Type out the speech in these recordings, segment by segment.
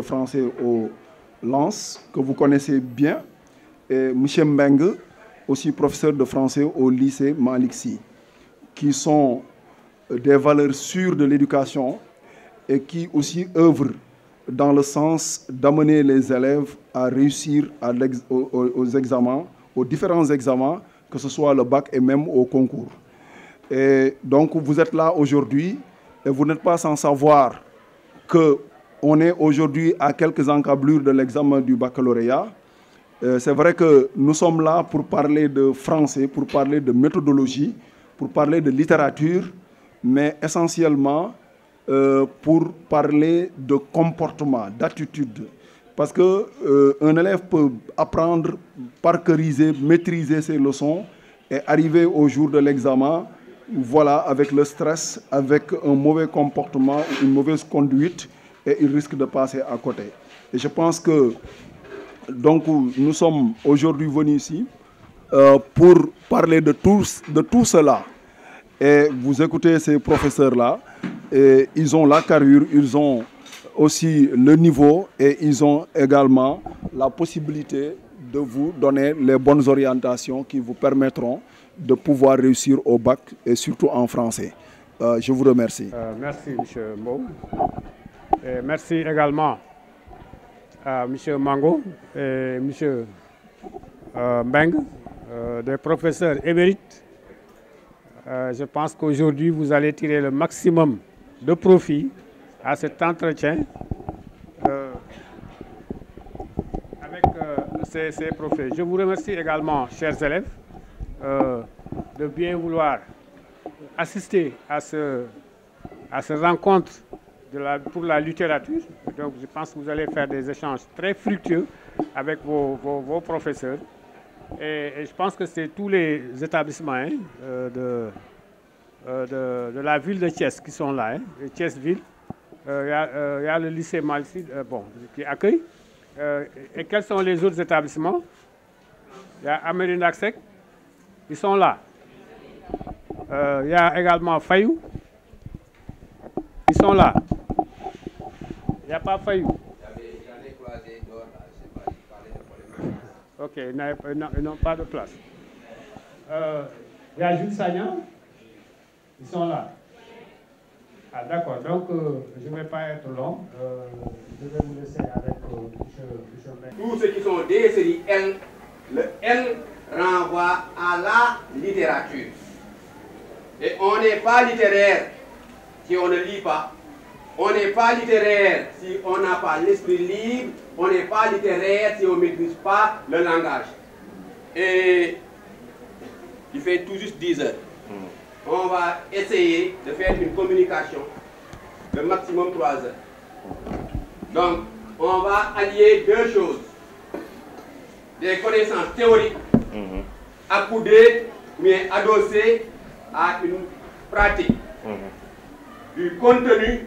de français au Lens, que vous connaissez bien, et M. Mbeng, aussi professeur de français au lycée Malick Sy, qui sont des valeurs sûres de l'éducation et qui aussi œuvrent dans le sens d'amener les élèves à réussir aux examens, aux différents examens, que ce soit le bac et même au concours. Et donc vous êtes là aujourd'hui et vous n'êtes pas sans savoir qu'on est aujourd'hui à quelques encablures de l'examen du baccalauréat. C'est vrai que nous sommes là pour parler de français, pour parler de méthodologie, pour parler de littérature, mais essentiellement pour parler de comportement, d'attitude. Parce qu'un élève peut apprendre, parceriser, maîtriser ses leçons et arriver au jour de l'examen, voilà, avec le stress, avec un mauvais comportement, une mauvaise conduite, et il risque de passer à côté. Et je pense que donc, nous sommes aujourd'hui venus ici pour parler de tout cela. Et vous écoutez ces professeurs-là, et ils ont la carrure, ils ont aussi le niveau et ils ont également la possibilité de vous donner les bonnes orientations qui vous permettront de pouvoir réussir au bac et surtout en français. Je vous remercie. Merci, M. Mbow. Et merci également à M. Mango et M. Mbeng, des professeurs émérites. Je pense qu'aujourd'hui, vous allez tirer le maximum de profit à cet entretien avec ces professeurs. Je vous remercie également, chers élèves, de bien vouloir assister à cette rencontre pour la littérature. Donc, je pense que vous allez faire des échanges très fructueux avec vos professeurs. Et je pense que c'est tous les établissements de la ville de Thiès qui sont là, Thiès-Ville. Il y a le lycée Malick Sy, qui accueille. Et quels sont les autres établissements? Il y a Amélie Ndaksek, ils sont là. Il y a également Fayou, ils sont là. Il n'y a pas Fayou. Ok, ils n'ont pas de place. Il y a Jules Sagnan, ils sont là. Ah d'accord, donc je ne vais pas être long. Je vais vous laisser avec M. Tous ceux qui sont des séries L, le L renvoie à la littérature. Et on n'est pas littéraire si on ne lit pas. On n'est pas littéraire si on n'a pas l'esprit libre. On n'est pas littéraire si on ne maîtrise pas le langage. Et il fait tout juste 10 heures. On va essayer de faire une communication de maximum 3 heures. Donc, on va allier deux choses. Des connaissances théoriques accoudées, mais adossées à une pratique. Du contenu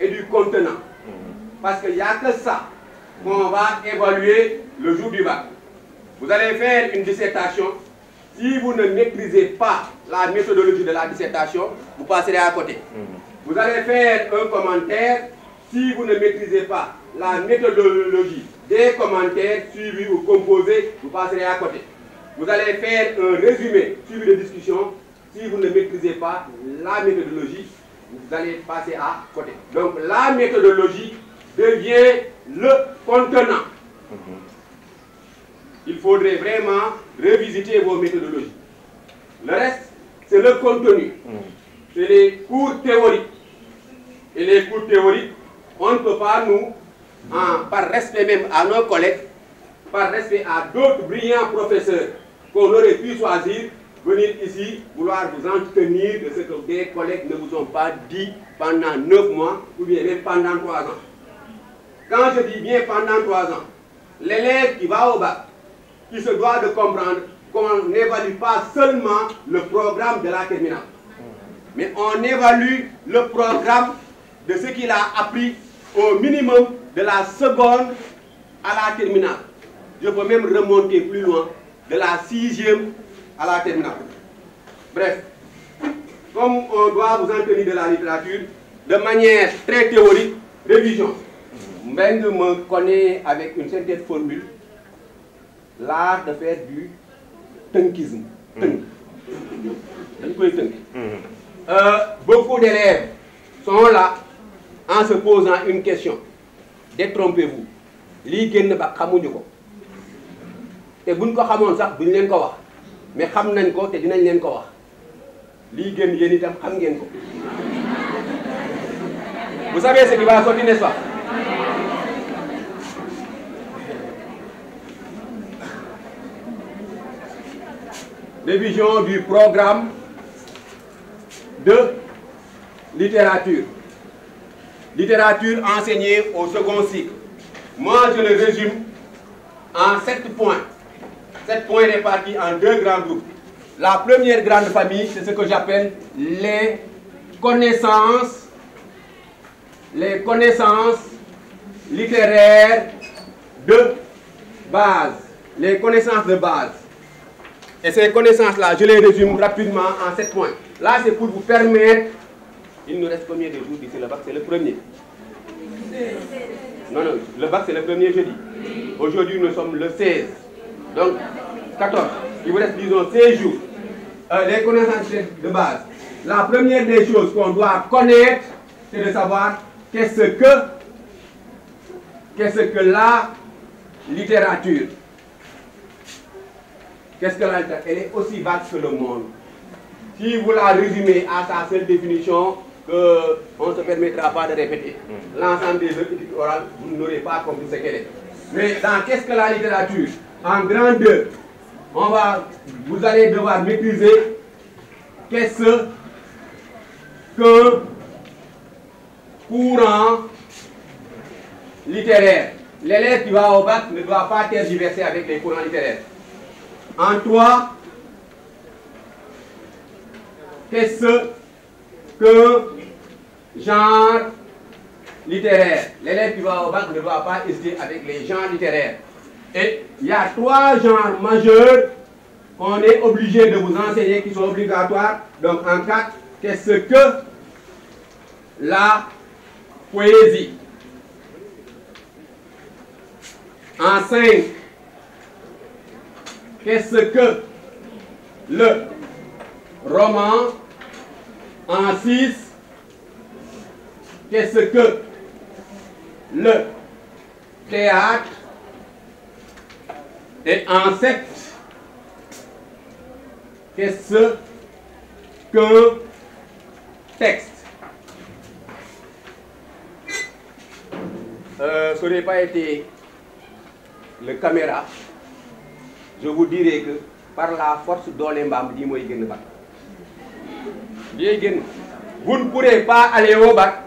et du contenant. Parce qu'il n'y a que ça qu'on va évaluer le jour du bac. Vous allez faire une dissertation. Si vous ne maîtrisez pas la méthodologie de la dissertation, vous passerez à côté. Vous allez faire un commentaire. Si vous ne maîtrisez pas la méthodologie des commentaires suivis ou composés, vous passerez à côté. Vous allez faire un résumé suivi de discussion. Si vous ne maîtrisez pas la méthodologie, vous allez passer à côté. Donc la méthodologie devient le contenant. Il faudrait vraiment revisiter vos méthodologies. Le reste, c'est le contenu. C'est les cours théoriques. Et les cours théoriques, on ne peut pas nous, par respect même à nos collègues, par respect à d'autres brillants professeurs qu'on aurait pu choisir, venir ici, vouloir vous entretenir de ce que des collègues ne vous ont pas dit pendant 9 mois ou bien même pendant 3 ans. Quand je dis bien pendant 3 ans, l'élève qui va au bac, qui se doit de comprendre qu'on n'évalue pas seulement le programme de la terminale, mais on évalue le programme de ce qu'il a appris au minimum de la seconde à la terminale. Je peux même remonter plus loin, de la 6e à la terminale. Bref, comme on doit vous en tenir de la littérature, de manière très théorique, révision. Mbengue me connaît avec une certaine formule, l'art de faire du tunkisme. Beaucoup d'élèves sont là en se posant une question. Détrompez-vous. Li génn ba xamuñu ko. Té buñ ko xamone sax duñ leen ko wax. Mais xam nañ ko té dinañ leen ko wax. Li génn yéen itam xam ngeen ko. Vous savez ce qui va sortir, n'est-ce pas? Révision du programme de littérature. Littérature enseignée au second cycle. Moi, je le résume en 7 points. 7 points répartis en 2 grands groupes. La première grande famille, c'est ce que j'appelle les connaissances littéraires de base. Les connaissances de base. Et ces connaissances-là, je les résume rapidement en 7 points. Là, c'est pour vous permettre... Il nous reste combien de jours d'ici le bac? C'est le premier. Non, non, le bac, c'est le premier jeudi. Aujourd'hui, nous sommes le 16. Donc, 14. Il vous reste, disons, 16 jours. Les connaissances de base. La première des choses qu'on doit connaître, c'est de savoir qu'est-ce que la littérature. Qu'est-ce que la littérature? Elle est aussi vaste que le monde. Si vous la résumez à sa seule définition, on ne se permettra pas de répéter. L'ensemble des œuvres écrites orales, vous n'aurez pas compris ce qu'elle est. Mais dans qu'est-ce que la littérature? En grand 2, vous allez devoir maîtriser qu'est-ce qu'un courant littéraire. L'élève qui va au bac ne doit pas tergiverser avec les courants littéraires. En 3, qu'est-ce qu'un genre littéraire? L'élève qui va au bac ne doit pas hésiter avec les genres littéraires. Et il y a 3 genres majeurs qu'on est obligé de vous enseigner, qui sont obligatoires. Donc en 4, qu'est-ce que la poésie? En 5, qu'est-ce que le roman? En 6, qu'est-ce que le théâtre? Et en 7, qu'est-ce qu'un texte? Ce n'aurait pas été le caméra, je vous dirais que par la force d'Olembam, vous ne pourrez pas aller au bac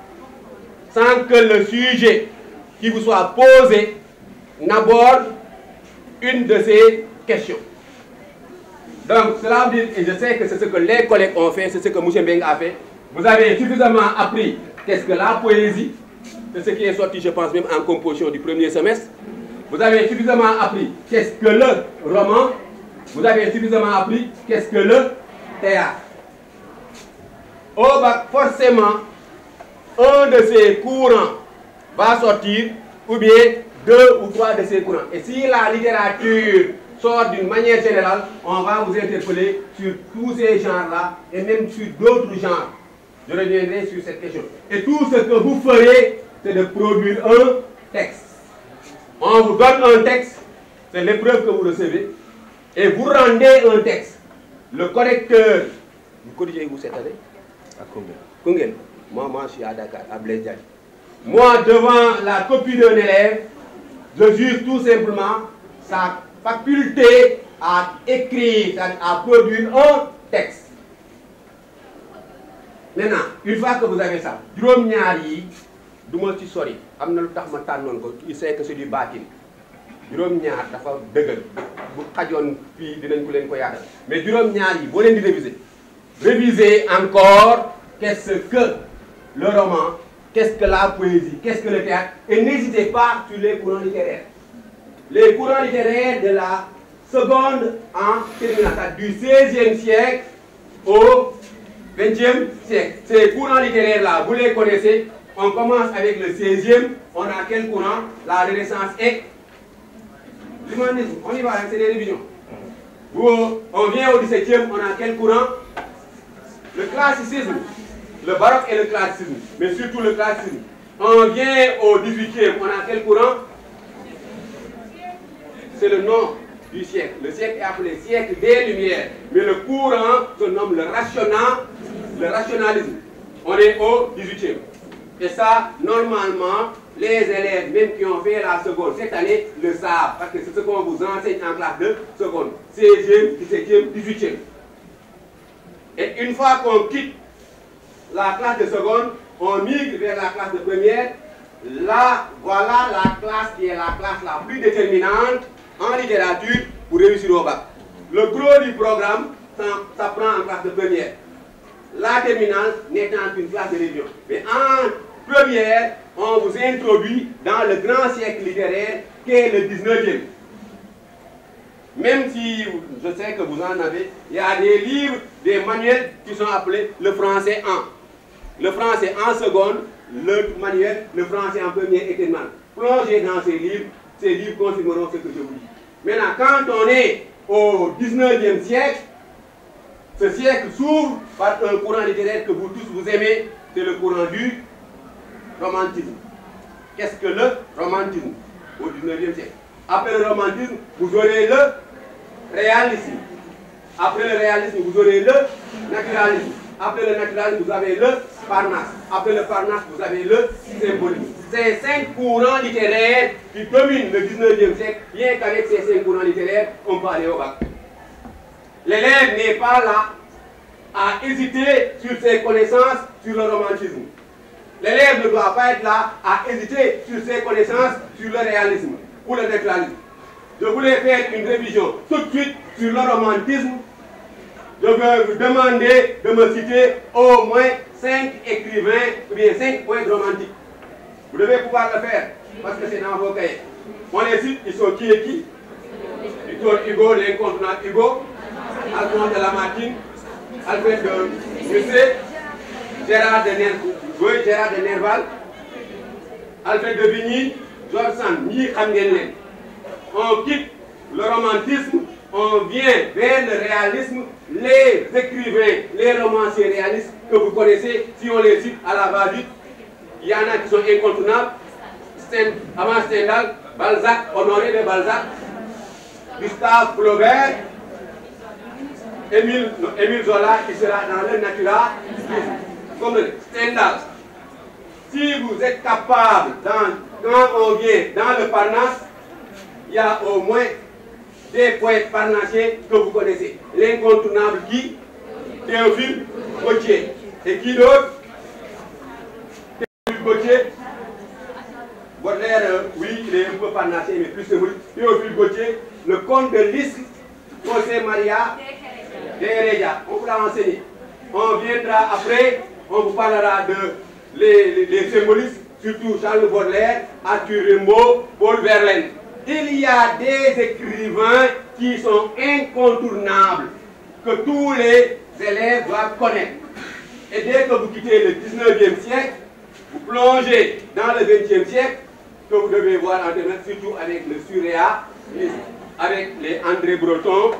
sans que le sujet qui vous soit posé n'aborde une de ces questions. Donc cela veut dire, et je sais que c'est ce que les collègues ont fait, c'est ce que M. Mbengue a fait, vous avez suffisamment appris qu'est-ce que la poésie, c'est ce qui est sorti, je pense, même en composition du premier semestre. Vous avez suffisamment appris qu'est-ce que le roman, vous avez suffisamment appris qu'est-ce que le théâtre. Au bac, forcément, un de ces courants va sortir, ou bien 2 ou 3 de ces courants. Et si la littérature sort d'une manière générale, on va vous interpeller sur tous ces genres-là, et même sur d'autres genres. Je reviendrai sur cette question. Et tout ce que vous ferez, c'est de produire un texte. On vous donne un texte, c'est l'épreuve que vous recevez, et vous rendez un texte. Le correcteur, vous corrigez-vous cette année? À combien? Combien? Moi, je suis à Dakar, à Blaise Diagne. Moi, devant la copie d'un élève, je juge tout simplement sa faculté à écrire, à produire un texte. Maintenant, une fois que vous avez ça, il sait que c'est du bâtiment. Mais révisez encore qu'est-ce que le roman, qu'est-ce que la poésie, qu'est-ce que le théâtre, et n'hésitez pas sur les courants littéraires. Les courants littéraires de la seconde en terminale, du 16e siècle au 20e siècle. Ces courants littéraires-là, vous les connaissez, On commence avec le 16e, on a quel courant? La Renaissance et l'humanisme. On y va, c'est des révisions. On vient au 17e, on a quel courant? Le classicisme, le baroque et le classicisme, mais surtout le classicisme. On vient au 18e, on a quel courant? C'est le nom du siècle. Le siècle est appelé siècle des Lumières, mais le courant se nomme le rationalisme. On est au 18e. Et ça, normalement, les élèves, même qui ont fait la seconde cette année, le savent, parce que c'est ce qu'on vous enseigne en classe de seconde. 16e, 17e, 18e. Et une fois qu'on quitte la classe de seconde, on migre vers la classe de première. Là, voilà la classe qui est la classe la plus déterminante en littérature pour réussir au bac. Le gros du programme s'apprend en classe de première. La terminale n'étant qu'une classe de révision. Mais en première, on vous introduit dans le grand siècle littéraire qu'est le 19e. Même si je sais que vous en avez, il y a des livres, des manuels qui sont appelés le français en. Le français en seconde, le manuel, le français en première et terminale. Plongez dans ces livres confirmeront ce que je vous dis. Maintenant, quand on est au 19e siècle, ce siècle s'ouvre par un courant littéraire que vous tous vous aimez, c'est le courant du romantisme. Qu'est-ce que le romantisme au 19e siècle? Après le romantisme, vous aurez le réalisme. Après le réalisme, vous aurez le naturalisme. Après le naturalisme, vous avez le Parnasse. Après le Parnasse, vous avez le symbolisme. Ces 5 courants littéraires qui dominent le 19e siècle, bien qu'avec ces 5 courants littéraires, on peut aller au bac. L'élève n'est pas là à hésiter sur ses connaissances sur le romantisme. L'élève ne doit pas être là à hésiter sur ses connaissances sur le réalisme ou le naturalisme. Je voulais faire une révision tout de suite sur le romantisme. Je vais vous demander de me citer au moins 5 écrivains ou bien 5 poètes romantiques. Vous devez pouvoir le faire parce que c'est dans vos cahiers. On les cite, ils sont qui et qui? Victor Hugo, l'incontournable Hugo, Alphonse de Lamartine, Alfred de Musset, Gérard de Nerval, Alfred de Vigny, George Sand, ñii xam ngeen leen. On quitte le romantisme, on vient vers le réalisme, les écrivains, les romanciers réalistes que vous connaissez, si on les cite à la va-vite, il y en a qui sont incontournables. Avant Stendhal, Balzac, Honoré de Balzac, Gustave Flaubert, Émile Zola qui sera dans le naturalisme, comme Stendhal. Si vous êtes capable, quand on vient dans le Parnasse, il y a au moins des poètes parnassiens que vous connaissez. L'incontournable qui? Théophile Gautier. Et qui d'autre? Théophile Gautier. Baudelaire, oui, il est un peu parnassien, mais plus symbolique. Théophile Gautier, le comte de Lisle, José Maria de Heredia. On vous l'a enseigné. On viendra après, on vous parlera de les symbolistes, surtout Charles Baudelaire, Arthur Rimbaud, Paul Verlaine. Il y a des écrivains qui sont incontournables, que tous les élèves doivent connaître. Et dès que vous quittez le 19e siècle, vous plongez dans le 20e siècle, que vous devez voir en termes, surtout avec le surréalisme, avec les André Breton.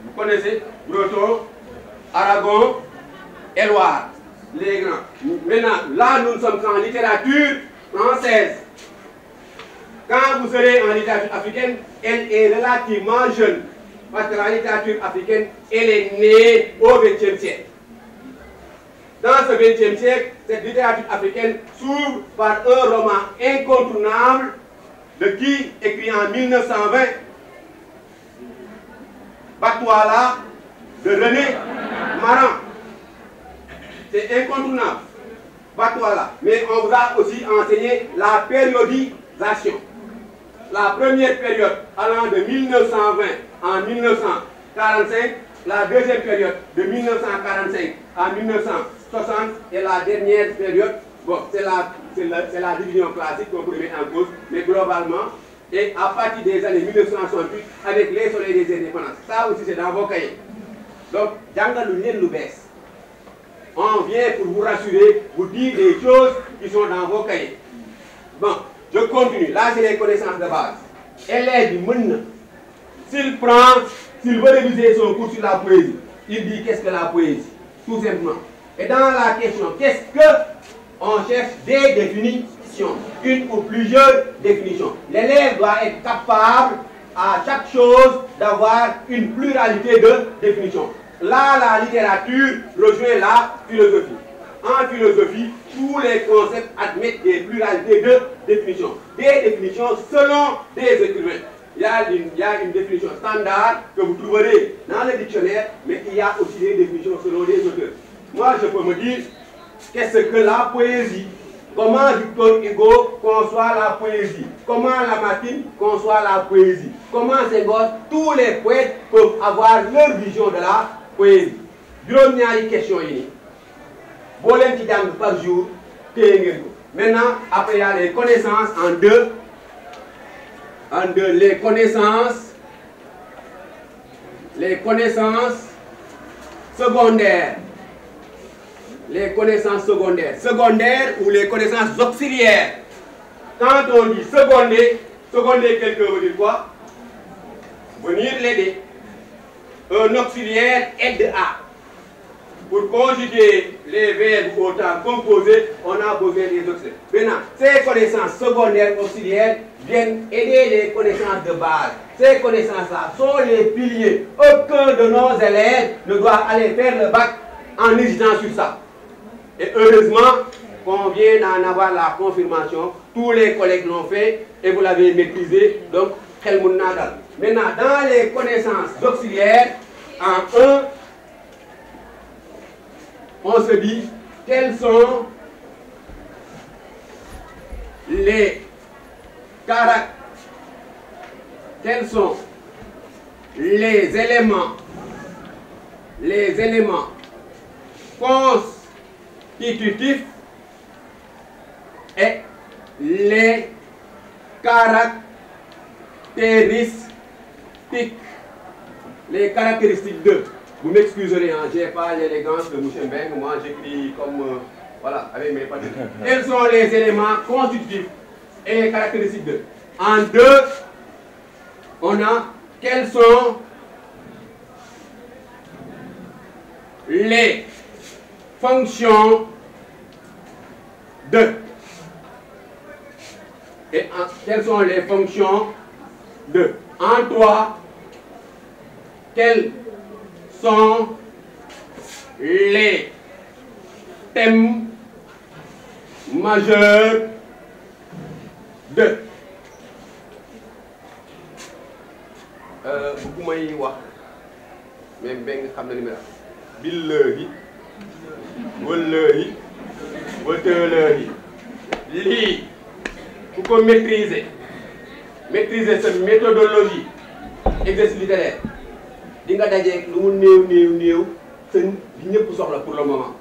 Vous connaissez Breton, Aragon, Éluard, les grands. Maintenant, là, nous sommes en littérature française. Quand vous serez en littérature africaine, elle est relativement jeune. Parce que la littérature africaine, elle est née au XXe siècle. Dans ce XXe siècle, cette littérature africaine s'ouvre par un roman incontournable de qui, écrit en 1920, Batouala, de René Maran. C'est incontournable, Batouala. Mais on vous a aussi enseigné la périodisation. La première période allant de 1920 en 1945, la deuxième période de 1945 à 1960 et la dernière période, bon, c'est la division classique qu'on peut mettre en cause, mais globalement, et à partir des années 1968, avec les soleils des indépendances. Ça aussi c'est dans vos cahiers. Donc, jàngalu leen lu bees. on vient pour vous rassurer, vous dire des choses qui sont dans vos cahiers. Bon, je continue. Là, c'est les connaissances de base. Élève, s'il veut réviser son cours sur la poésie, il dit qu'est-ce que la poésie? Tout simplement. Et dans la question, qu'est-ce que on cherche? Des définitions, une ou plusieurs définitions. L'élève doit être capable à chaque chose d'avoir une pluralité de définitions. Là, la littérature rejoint la philosophie. En philosophie, tous les concepts admettent des pluralités de définitions. Des définitions selon des écrivains. Il y a une définition standard que vous trouverez dans le dictionnaire, mais il y a aussi des définitions selon des auteurs. Moi, je peux me dire, qu'est-ce que la poésie? Comment Victor Hugo conçoit la poésie? Comment Lamartine conçoit la poésie? Comment Senghor? Tous les poètes peuvent avoir leur vision de la poésie. Juróom-ñaari question yi boo leen ci jàng par jour téye ngeen ko. Maintenant, après il y a les connaissances en deux, les connaissances secondaires. Les connaissances secondaires ou les connaissances auxiliaires. Quand on dit seconder quelqu'un veut dire quoi? Venir l'aider. Un auxiliaire aide à. Pour conjuguer les verbes au temps composé, on a besoin des auxiliaires. Maintenant, ces connaissances secondaires auxiliaires viennent aider les connaissances de base. Ces connaissances-là sont les piliers. Aucun de nos élèves ne doit aller faire le bac en hésitant sur ça. Et heureusement qu'on vient d'en avoir la confirmation. Tous les collègues l'ont fait et vous l'avez maîtrisé. Donc, maintenant, dans les connaissances auxiliaires, en 1, on se dit quels sont les éléments constitutifs et les caractéristiques de. Vous m'excuserez, hein, je n'ai pas l'élégance de M. Mbeng, moi j'écris comme, voilà, avec mes papiers. Quels sont les éléments constitutifs et les caractéristiques de? En 2, on a quelles sont les fonctions de. Et quelles sont les fonctions de? En 3, quels sont les thèmes majeurs de. Bu may wax même Mbeng xam na li may wax billahi wallahi watalahi lii ku ko maîtriser cette méthodologie exercice littéraire di nga dajeeg lu mu néew sëñ bi ñëpp soxla pour le moment.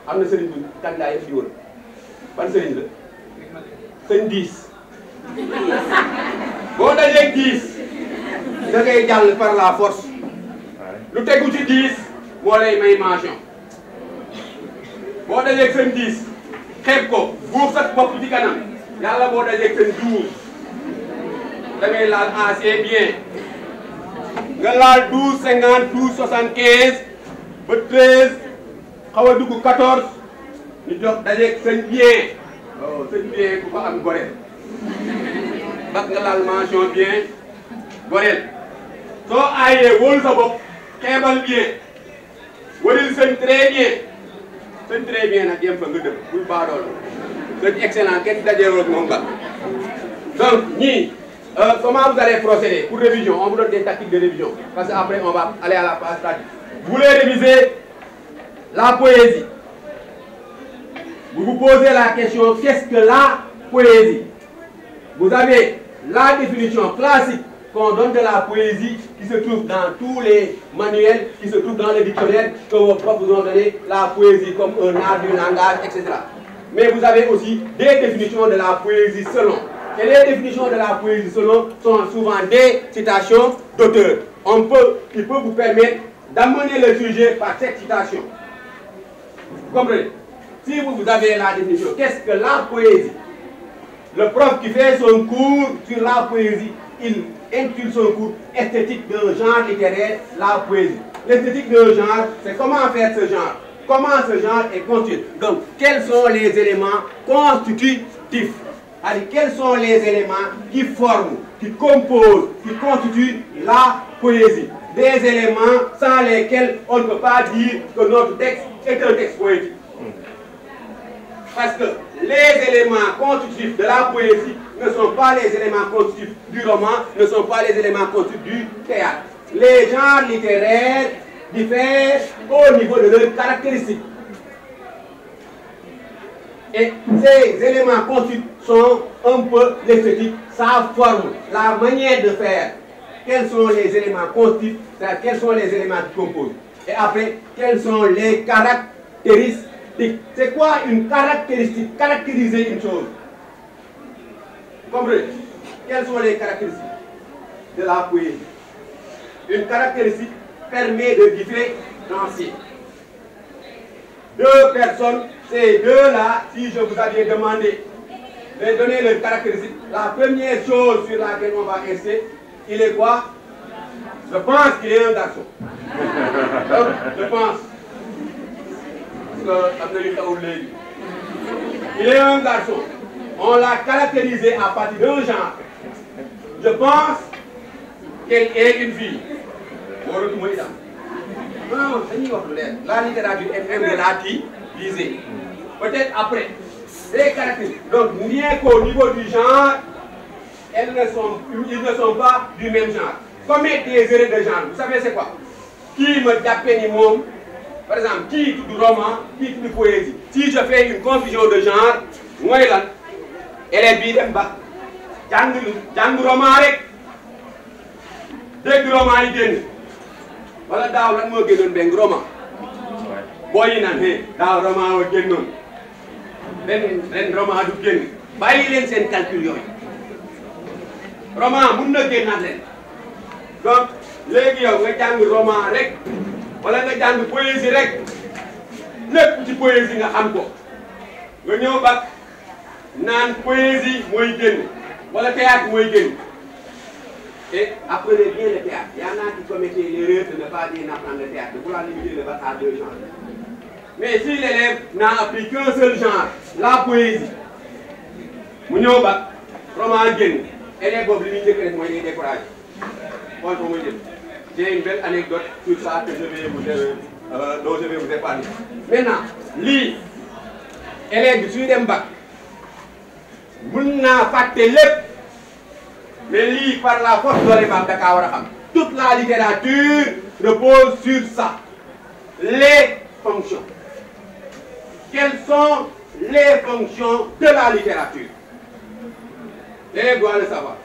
Am na sëriñ bi candidat yi fi woon ban sëriñ la sëñ 10 boo dajeeg 10 da ngay jàll par la force lu tegu ci 10 moo lay may mention. Boo dajeeg sëñ 10 xeeb ko buuf sa bopp ci kanam yàlla boo dajeeg sëñ 12 da ngay laal assez bien. nga laal 12 50 12 75 ba 13 xaw a dugg 14 ñu jox dajeeg sëñ bien. Oh sëñ bien ku ko am gorel bak nga laal mention bien gorel soo aayee wóolu sa bopp xeebal bien waril sëñ très bien nag yem fa nga dëpp bul baadool sëñ excellent kenn dajeeroog moom ba. Donc ñii comment vous allez procéder pour révision? On vous donne des tactiques de révision parce qu'après on va aller à la phase pratique. Vous voulez réviser la poésie. Vous vous posez la question, qu'est-ce que la poésie? Vous avez la définition classique qu'on donne de la poésie qui se trouve dans tous les manuels, qui se trouve dans les dictionnaires que vos profs vous ont donné, la poésie comme un art du langage, etc. Mais vous avez aussi des définitions de la poésie selon. Et les définitions de la poésie selon sont souvent des citations d'auteurs. Il peut vous permettre d'amener le sujet par cette citation. Vous comprenez? Si vous avez la définition, qu'est-ce que la poésie? Le prof qui fait son cours sur la poésie, il intitule son cours esthétique d'un genre littéraire, la poésie. L'esthétique d'un genre, c'est comment faire ce genre. Comment ce genre est constitué. Donc, quels sont les éléments constitutifs? C'est-à-dire, quels sont les éléments qui forment, qui composent, qui constituent la poésie? Des éléments sans lesquels on ne peut pas dire que notre texte est un texte poétique. Parce que les éléments constitutifs de la poésie ne sont pas les éléments constitutifs du roman, ne sont pas les éléments constitutifs du théâtre. Les genres littéraires diffèrent au niveau de leurs caractéristiques. Et ces éléments constitutifs sont un peu l'esthétique, sa forme, la manière de faire. Quels sont les éléments constitutifs, c'est-à-dire quels sont les éléments qui composent. Et après, quelles sont les caractéristiques. C'est quoi une caractéristique? Caractériser une chose. Vous comprenez? Quelles sont les caractéristiques de la poésie? Une caractéristique permet de différencier deux personnes. Ces deux-là, si je vous avais demandé de donner leurs caractéristiques, la première chose sur laquelle on va insister, il est quoi? Je pense qu'il est un garçon. Donc, je pense. Il est un garçon. On l'a caractérisé à partir d'un genre. Je pense qu'elle est une fille. Non, la littérature est relativisée. Peut-être après. Les caractéristiques. Donc, rien qu'au niveau du genre, ils ne sont pas du même genre. Commettre des erreurs de genre, vous savez c'est quoi? Qui me tape ni môme? Par exemple, qui tout du roman, qui tout du poésie. Si je fais une confusion de genre, moi, elle est bidem ba. Jang roman rek. Dès roman yi génn. Wala daaw lan moo génnoon benn roman. Boo yi naan daaw roman wa génnoon. Ren roman du génn. Bàyyi leen seen calcul yooyu. Roman mun na génnaat leen. Donc, léegi yow nga jàng roman rek. Wala nga jàng poésie rek lépp ci poésie nga xam ko nga ñëw bac naan poésie mooy génn wala théâtre mooy génn et apprenez bien le théâtre. Il y en a qui commettaient l'erreur de ne pas bien apprendre le théâtre, de vouloir limiter le bac à deux genres. Mais si l'élève n'a appris qu'un seul genre, la poésie, mu ñëw bac roman génn élève boobu li muy njëkk rek mooy day découragé xool ko muy jël. J'ai une belle anecdote sur ça que dont je vais vous épargner. Maintenant, lui, élève du suñu dem bac mun naa fàtte lépp mais lui par la force doole baam da kaa war a xam. Toute la littérature repose sur ça. Les fonctions. Quelles sont les fonctions de la littérature? L'élève doit le savoir.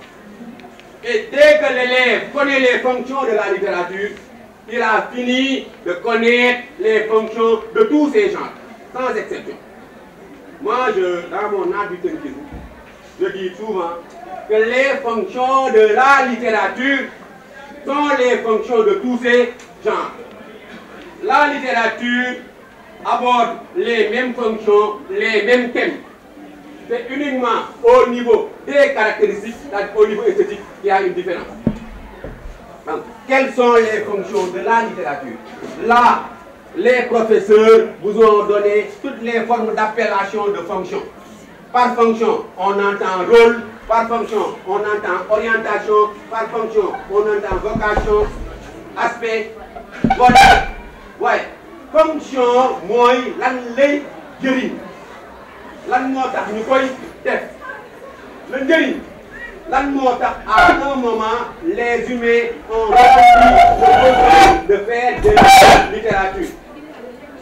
Et dès que l'élève connaît les fonctions de la littérature, il a fini de connaître les fonctions de tous ces genres, sans exception. Moi, dans mon habitantisme, je dis souvent que les fonctions de la littérature sont les fonctions de tous ces genres. La littérature aborde les mêmes fonctions, les mêmes thèmes. C'est uniquement au niveau des caractéristiques, au niveau esthétique, qu'il y a une différence. Donc, quelles sont les fonctions de la littérature? Là, les professeurs vous ont donné toutes les formes d'appellation de fonctions. Par fonction, on entend rôle, par fonction, on entend orientation, par fonction, on entend vocation, aspect, voilà. Ouais. Fonction, moi, lan lay jëriñ. Lan moo tax ñu koy def. Le njëriñ. Lan moo tax à un moment, les humains ont ressenti le besoin de faire de la littérature.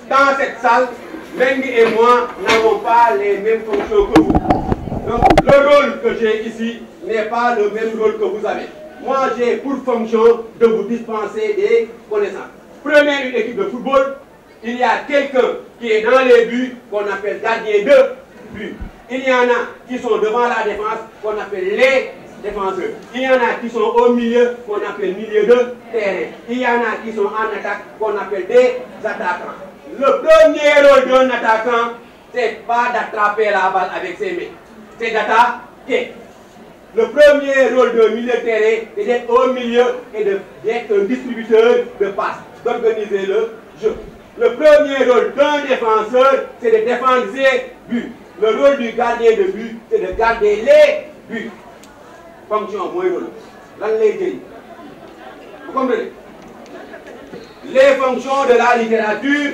Dans cette salle, Mbengue et moi n'avons pas les mêmes fonctions que vous. Donc, le rôle que j'ai ici n'est pas le même rôle que vous avez. Moi, j'ai pour fonction de vous dispenser des connaissances. Prenez une équipe de football, il y a quelqu'un qui est dans les buts qu'on appelle gardien de but. Il y en a qui sont devant la défense qu'on appelle les défenseurs. Il y en a qui sont au milieu qu'on appelle milieu de terrain. Il y en a qui sont en attaque qu'on appelle des attaquants. Le premier rôle d'un attaquant, c'est pas d'attraper la balle avec ses mains, c'est d'attaquer. Le premier rôle d'un milieu de terrain, c'est d'être au milieu et d'être un distributeur de passes, d'organiser le jeu. Le premier rôle d'un défenseur, c'est de défendre ses buts. Le rôle du gardien de but, c'est de garder les buts. Fonction, moi, rôle. Vous comprenez? Les fonctions de la littérature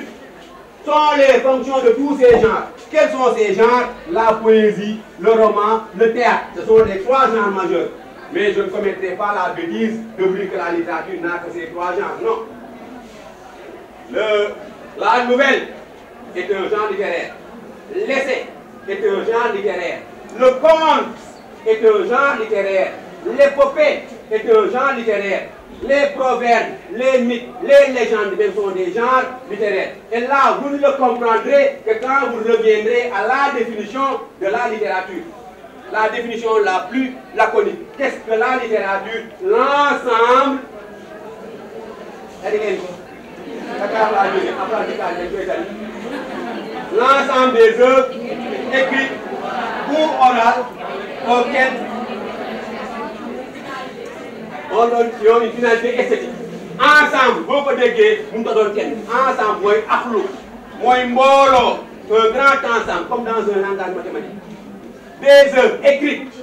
sont les fonctions de tous ces genres. Quels sont ces genres? La poésie, le roman, le théâtre. Ce sont les trois genres majeurs. Mais je ne commettrai pas la bêtise de vous dire que la littérature n'a que ces trois genres. Non. La nouvelle est un genre littéraire. L'essai est un genre littéraire. Le conte est un genre littéraire. L'épopée est un genre littéraire. Les proverbes, les mythes, les légendes même sont des genres littéraires. Et là, vous ne le comprendrez que quand vous reviendrez à la définition de la littérature. La définition la plus laconique. Qu'est-ce que la littérature? L'ensemble. L'ensemble des œuvres écrites ou orales auxquelles on donne une finalité esthétique. Ensemble, beaucoup de gays, nous donnons ensemble, moi, aflou, moi, mbolo, un grand ensemble, comme dans un langage mathématique. Des œuvres écrites,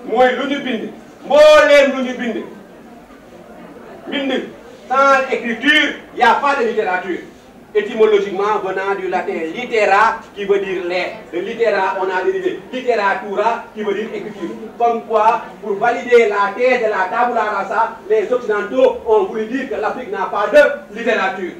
moi, l'unibind, mbolem l'unibind. Sans écriture, il n'y a pas de littérature. Étymologiquement venant du latin littera qui veut dire l'air. De littera, on a dérivé litteratura qui veut dire écriture. Comme quoi, pour valider la thèse de la tabula rasa, les Occidentaux ont voulu dire que l'Afrique n'a pas de littérature.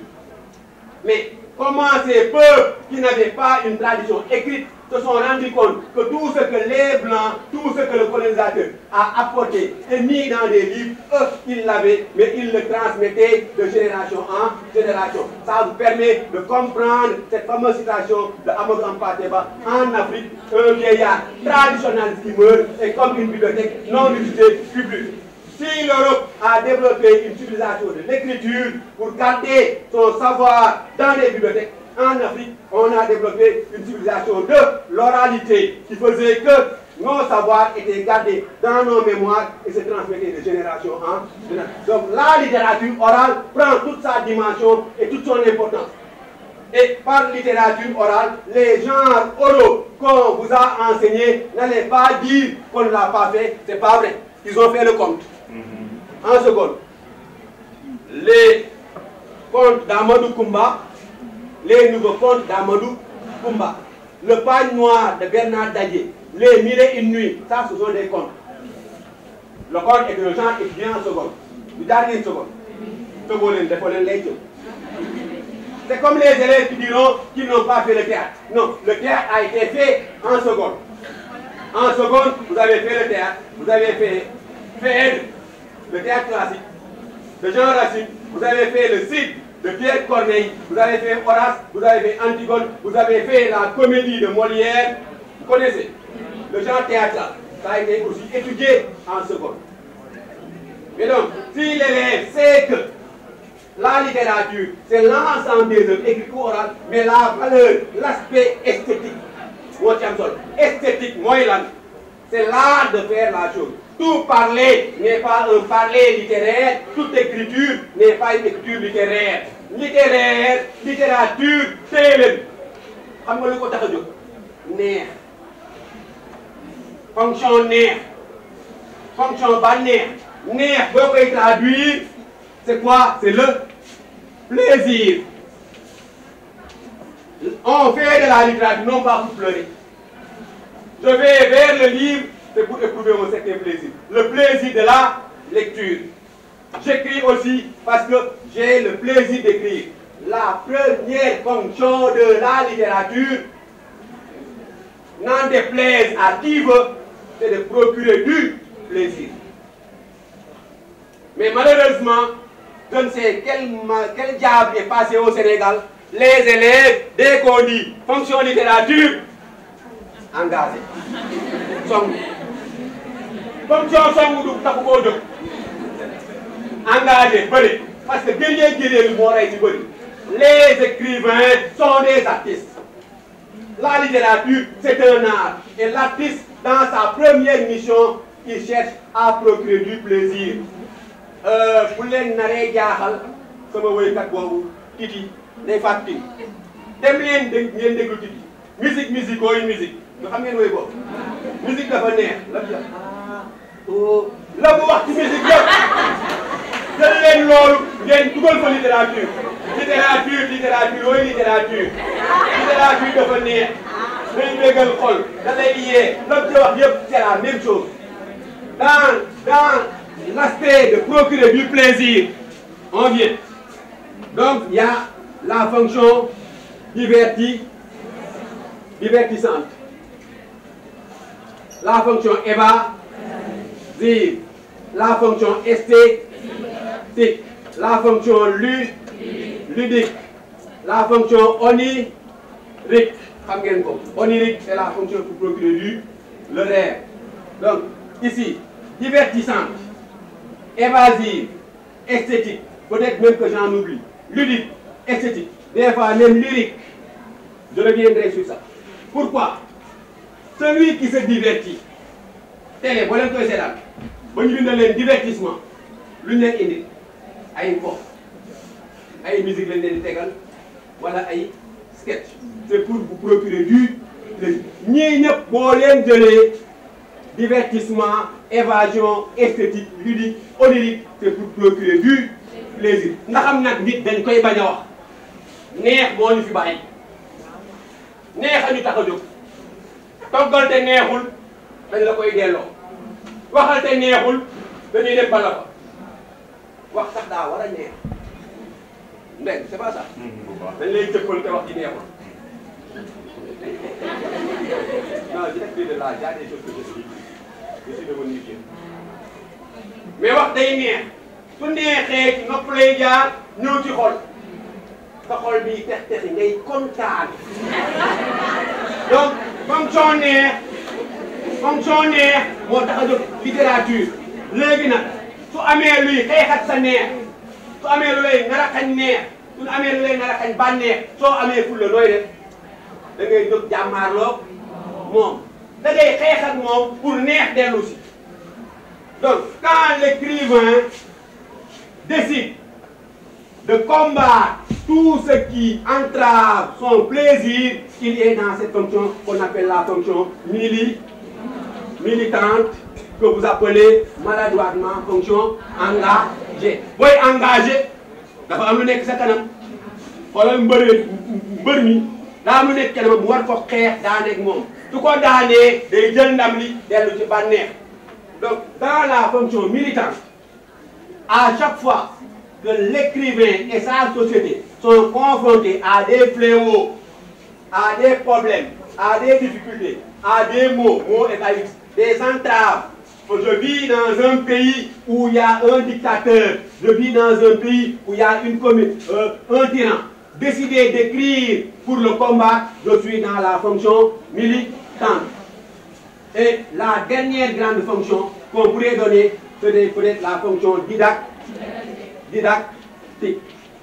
Mais comment ces peuples qui n'avaient pas une tradition écrite se sont rendus compte que tout ce que les Blancs, tout ce que le colonisateur a apporté et mis dans des livres, eux, ils l'avaient, mais ils le transmettaient de génération en génération. Ça vous permet de comprendre cette fameuse citation de Amadou Hampâté-Bâ. En Afrique, un vieillard traditionnel qui meurt est comme une bibliothèque non utilisée publique. Si l'Europe a développé une civilisation de l'écriture pour garder son savoir dans les bibliothèques, en Afrique, on a développé une civilisation de l'oralité qui faisait que nos savoirs étaient gardés dans nos mémoires et se transmettaient de génération en génération. Donc la littérature orale prend toute sa dimension et toute son importance. Et par littérature orale, les genres oraux qu'on vous a enseignés, n'allez pas dire qu'on ne l'a pas fait, c'est pas vrai. Ils ont fait le compte. En seconde, les contes d'Amadou Koumba, les nouveaux contes d'Amadou Koumba, le pagne noir de Bernard Dadier, les mille et une nuits, ça ce sont des contes. Le conte est un genre étudié en seconde. Vous dernier seconde. C'est comme les élèves qui diront qu'ils n'ont pas fait le théâtre. Non, le théâtre a été fait en seconde. En seconde, vous avez fait le théâtre, vous avez fait le théâtre classique de Jean Racine, vous avez fait le Cid de Pierre Corneille, vous avez fait Horace, vous avez fait Antigone, vous avez fait la comédie de Molière. Vous connaissez le genre théâtre, ça a été aussi étudié en seconde. Mais donc, si l'élève sait que la littérature, c'est l'ensemble des œuvres écrites ou orales, mais la valeur, l'aspect esthétique, esthétique, c'est l'art de faire la chose. Tout parler n'est pas un parler littéraire, toute écriture n'est pas une écriture littéraire. Littéraire, littérature, c'est le. Xam nga lu ko tax a jóg neex fonction neex fonction ba neex boo koy traduire c'est quoi? C'est le plaisir. On fait de la littérature non pas pour pleurer. Je vais vers le livre, c'est pour éprouver un certain plaisir. Le plaisir de la lecture. J'écris aussi parce que j'ai le plaisir d'écrire. La première fonction de la littérature, n'en déplaise à qui veut, c'est de procurer du plaisir. Mais malheureusement, je ne sais quel diable est passé au Sénégal. Les élèves, dès qu'on dit fonction littérature, engagés. Fonction songu taxu koo jóg engagé bëri parce que guerrier le moo rey ci bëri Les écrivains sont des artistes. La littérature, c'est un art. Et l'artiste, dans sa première mission, il cherche à procurer du plaisir. Bu leen naree jaaxal sama woykat boobu Titi day fàttali dem leen ngeen déglu Titi musique musique nga xam ngeen woy boobu musique dafa neex la mu wax ci musique yëpp jël leen loolu ngeen dugal fa littérature dafa neex day bégal xol da lay yee la mu ci wax yëpp c'est la même chose dans l'aspect de procurer du plaisir, on vient. Donc, il y a la fonction divertissante, la fonction évasive, la fonction esthétique, la fonction ludique, la fonction onirique. Onirique, c'est la fonction pour procurer le rêve. Donc, ici, divertissante, évasive, esthétique, peut-être même que j'en oublie, ludique, esthétique, des fois même lyrique. Je reviendrai sur ça. Pourquoi? Celui qui se divertit, télé, voilà que c'est là. Bon, il y a un divertissement. L'une est indi, ay pop, ay musique l'intégrale, voilà ay sketch. C'est pour vous procurer du plaisir. N'y a pas de divertissement, évasion, esthétique, ludique, onirique, c'est pour procurer du plaisir. Ndax am nag nit dañ koy bañ a wax neex moo ñu fi bàyyi neex a ñu tax a jóg toggal te neexul dañ la koy delloo waxal te neexul dañuy dem bala ko wax sax daa war a neex ndeg c'est pas ça. dañ lay jëppal te wax ci neexul. Non, je t'explique de là, il y a des choses que je suis devenu vieux. Mais wax day neex su neexee ci nopp lay jaar ñëw ci xol sa xol bi tex-texi ngay kontaan donc fonction neex moo tax a jóg littérature. léegi nag su amee luy xeexat sa neex su amee lu lay nar a xañ neex su amee lu lay nar a xañ bànneex soo amee fulla nooy def da ngay jóg jàmmaarloo moom da ngay xeex ak moom pour neex dellu si. Donc, quand l'écrivain décide de combattre tout ce qui entrave son plaisir, il est dans cette fonction qu'on appelle la fonction militante, que vous appelez maladroitement fonction engagée. Booy engagé dafa am lu nekk sa kanam xoolal mbër mi daa am lu nekk kanam mu war ko xeex daaneeg moom su ko daanee day jël ndam li dellu ci bànneex. Donc, dans la fonction militante, à chaque fois que l'écrivain et sa société sont confrontés à des fléaux, à des problèmes, à des difficultés, à des maux et des entraves. Je vis dans un pays où il y a un dictateur, je vis dans un pays où il y a une commune, un tyran. Décider d'écrire pour le combat, je suis dans la fonction militante. Et la dernière grande fonction qu'on pourrait donner, c'est peut-être la fonction didactique.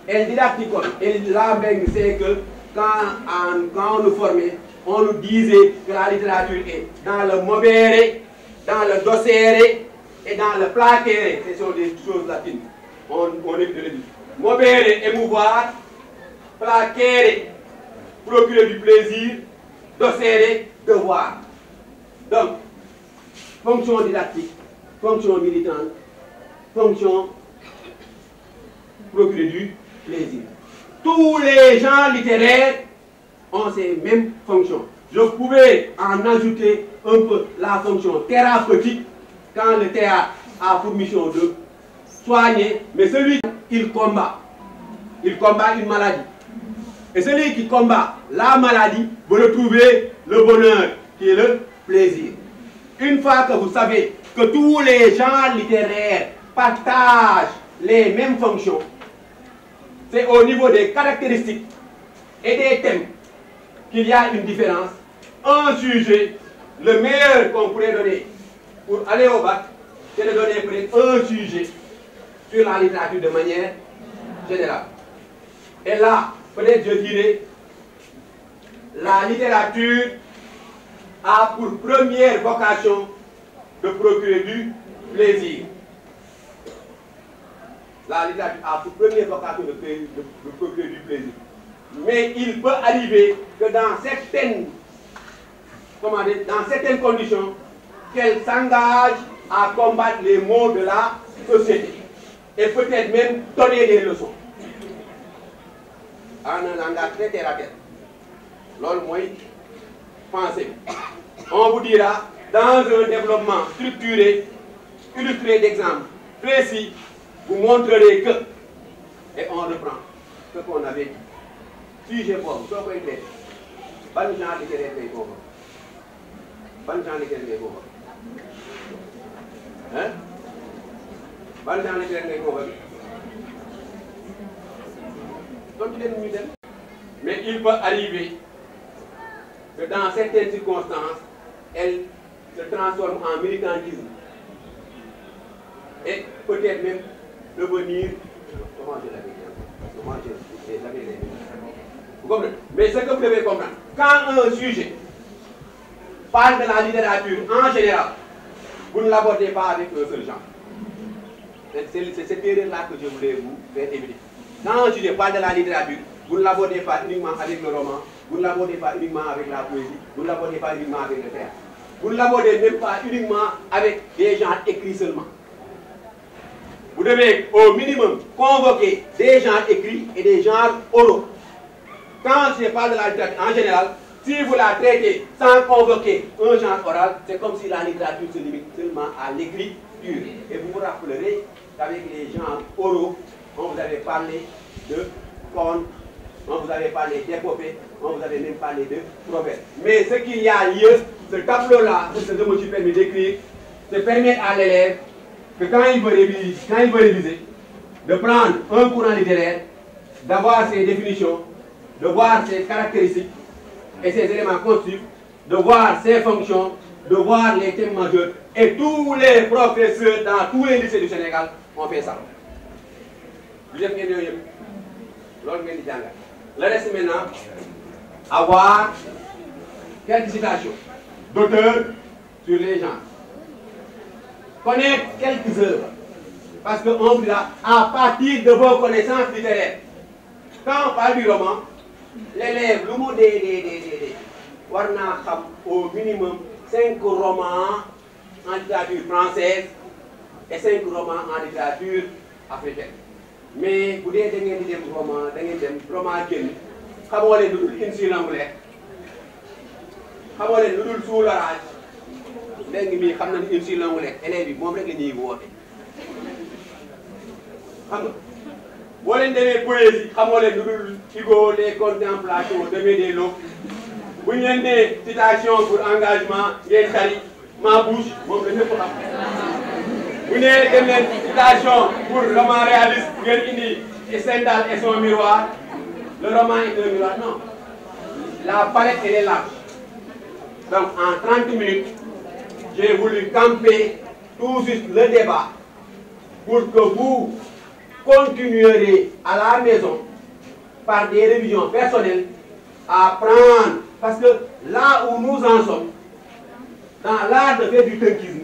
Et didacticole. Et là, c'est que quand on nous formait, on nous disait que la littérature est dans le movere, dans le docere et dans le placere. Ce sont des choses latines. On évite de le dire. Movere, émouvoir. Placere, procurer du plaisir. Docere, devoir. Donc, fonction didactique, fonction militante, fonction procurer du plaisir. Tous les gens littéraires ont ces mêmes fonctions. Je pouvais en ajouter un peu la fonction thérapeutique quand le théâtre a pour mission de soigner, mais celui qui combat une maladie. Et celui qui combat la maladie veut retrouver le bonheur qui est le plaisir. Une fois que vous savez que tous les gens littéraires partagent les mêmes fonctions, c'est au niveau des caractéristiques et des thèmes qu'il y a une différence. Un sujet, le meilleur qu'on pourrait donner pour aller au bac, c'est de donner peut-être un sujet sur la littérature de manière générale. Et là, peut-être je dirais, la littérature a pour première vocation de procurer du plaisir. La littérature a pour première vocation de procurer du plaisir. Mais il peut arriver que dans certaines conditions, qu'elle s'engage à combattre les maux de la société et peut-être même donner des leçons. En un langage très terre à terre. Lors moi, pensez. On vous dira, dans un développement structuré, illustré d'exemples précis, vous montrerez que, et on reprend ce qu'on avait dit. Sujet pour ce qu'on a dit. Ban genre littéraire ngay boobu. Ban genre littéraire ngay boobu. Hein? Ban genre littéraire ngay boobu. Mais il peut arriver que dans certaines circonstances, elle se transforme en militantisme. Et peut-être même devenir, comment je l'avais dit, comment je l'avais dit. Vous comprenez? Mais ce que vous devez comprendre, quand un sujet parle de la littérature en général, vous ne l'abordez pas avec un seul genre. C'est cette erreur-là que je voulais vous faire éviter. Quand un sujet parle de la littérature, vous ne l'abordez pas uniquement avec le roman, vous ne l'abordez pas uniquement avec la poésie, vous ne l'abordez pas uniquement avec le théâtre. Vous ne l'abordez même pas uniquement avec des genres écrits seulement. Vous devez au minimum convoquer des genres écrits et des genres oraux. Quand je parle de la littérature en général, si vous la traitez sans convoquer un genre oral, c'est comme si la littérature se limite seulement à l'écriture. Et vous vous rappellerez qu'avec les genres oraux, on vous avait parlé de contes, on vous avait parlé d'épopées, on vous avait même parlé de proverbes. Mais ce qu'il y a lieu, ce tableau-là, ce que je me suis permis d'écrire, c'est permettre à l'élève que quand il veut réviser, de prendre un courant littéraire, d'avoir ses définitions, de voir ses caractéristiques et ses éléments constitutifs, de voir ses fonctions, de voir les thèmes majeurs. Et tous les professeurs dans tous les lycées du Sénégal ont fait ça. Le reste maintenant, avoir quelques citations d'auteurs sur les gens. Connaître quelques œuvres. Parce qu'on vous dira, à partir de vos connaissances littéraires, quand on parle du roman, l'élève, le mot des au minimum 5 romans en littérature française et 5 romans en littérature africaine. Mais vous avez des romans, des romans qui xamoo leen lu dul une silangulaire xamoo leen lu dul sous l'orage léegi mii xam na ni une silangulaire élèves yi moom rek la ñuy woote xam nga boo leen demee poésie xamoo leen lu dul Hugo les contemplations demee des lots bu ñu leen nee citation pour engagement ngeen tari ma bouche moom la ñëpp xam bu ñu nee dem leen citation pour roman réaliste ngeen indi Stendhal et son miroir. Le roman est un miroir, non. La palette, elle est large. Donc, en 30 minutes, j'ai voulu camper tout juste le débat pour que vous continuerez à la maison par des révisions personnelles à prendre. Parce que là où nous en sommes, dans l'art de faire du tenkisme,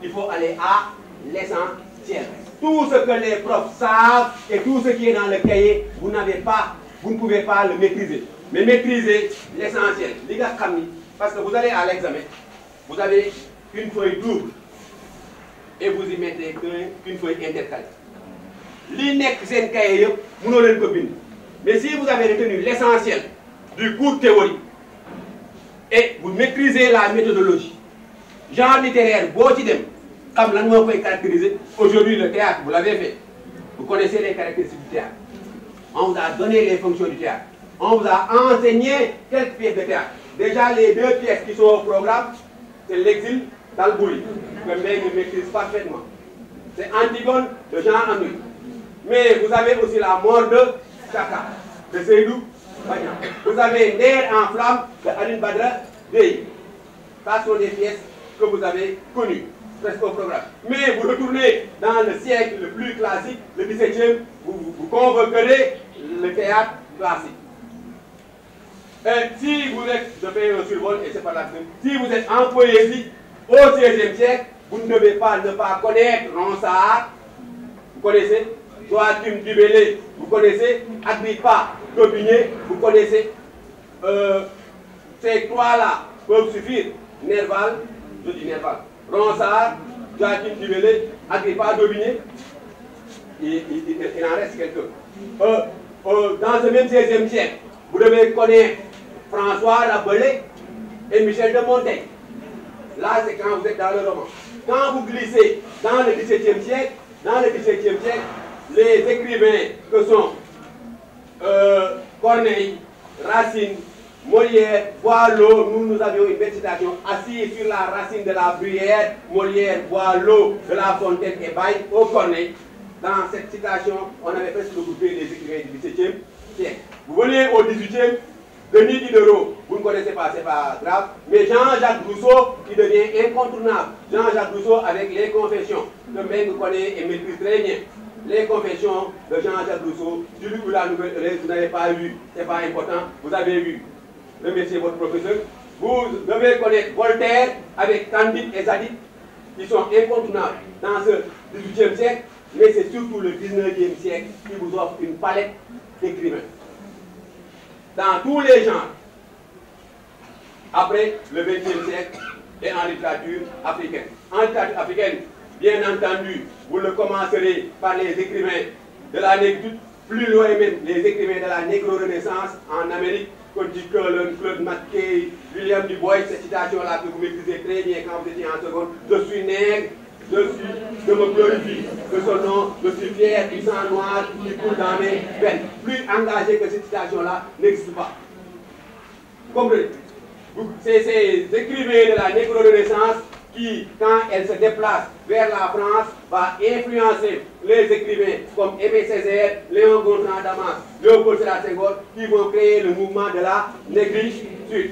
il faut aller à l'essentiel. Tout ce que les profs savent et tout ce qui est dans le cahier, vous ne pouvez pas le maîtriser. Mais maîtriser l'essentiel. Parce que vous allez à l'examen, vous avez une feuille double et vous y mettez qu'une feuille intercalée. Mais si vous avez retenu l'essentiel du cours théorique et vous maîtrisez la méthodologie, genre littéraire, comme l'on peut caractériser, aujourd'hui le théâtre, vous l'avez fait, vous connaissez les caractéristiques du théâtre. On vous a donné les fonctions du théâtre. On vous a enseigné quelques pièces de théâtre. Déjà, les 2 pièces qui sont au programme, c'est l'exil d'Albouri, que Mbengue maîtrise parfaitement. C'est Antigone de Jean Anouilh. Mais vous avez aussi la mort de Chaka, de Seydou Bagnan. Vous avez Nder en flamme de Aline Badra Dey. Ça sont des pièces que vous avez connues, presque au programme. Mais vous retournez dans le siècle le plus classique, le 17e, vous convoquerez le théâtre classique. Et si vous êtes, je fais un survol et c'est pas la même, si vous êtes en poésie au XVIe siècle, vous ne devez pas ne pas connaître Ronsard, vous connaissez Joachim du Bellay, vous connaissez Agrippa d'Aubigné, vous connaissez ces trois-là peuvent suffire. Nerval, je dis Nerval, Ronsard, Joachim du Bellay, Agrippa d'Aubigné, il en reste quelques. Dans ce même XVIe siècle, vous devez connaître François Rabelais et Michel de Montaigne. Là, c'est quand vous êtes dans le roman. Quand vous glissez dans le XVIIe siècle, les écrivains que sont Corneille, Racine, Molière, Boileau, nous avions une belle citation, assis sur la racine de la bruyère, Molière, Boileau, de La Fontaine et Baye, au Corneille. Dans cette citation, on avait presque regroupé les écrivains du XVIIe siècle. Vous venez au XVIIIe, Denis Diderot, vous ne connaissez pas, c'est pas grave, mais Jean-Jacques Rousseau, qui devient incontournable. Jean-Jacques Rousseau avec les Confessions, que Meng connaît et maîtrise très bien. Les Confessions de Jean-Jacques Rousseau, celui que la nouvelle, vous n'avez pas vu, c'est pas important, vous avez vu. Remerciez votre professeur. Vous devez connaître Voltaire avec Candide et Zadig, qui sont incontournables dans ce XVIIIe siècle, mais c'est surtout le XIXe siècle qui vous offre une palette d'écrivains. Dans tous les genres, après le XXe siècle et en littérature africaine. En littérature africaine, bien entendu, vous le commencerez par les écrivains de la négritude, plus loin même les écrivains de la négro-renaissance en Amérique, Cody Cullen, Claude McKay, William Du Bois, cette citation-là que vous maîtrisez très bien quand vous étiez en seconde. Je suis nègre, je me glorifie de son nom, je suis fier du sang noir qui coule dans mes veines. Plus engagé que cette citation-là n'existe pas. Vous comprenez? C'est ces écrivains de la négro-renaissance qui, quand elle se déplace vers la France, va influencer les écrivains comme Aimé Césaire, Léon Gontran Damas, Léopold Sédar Senghor, qui vont créer le mouvement de la négritude.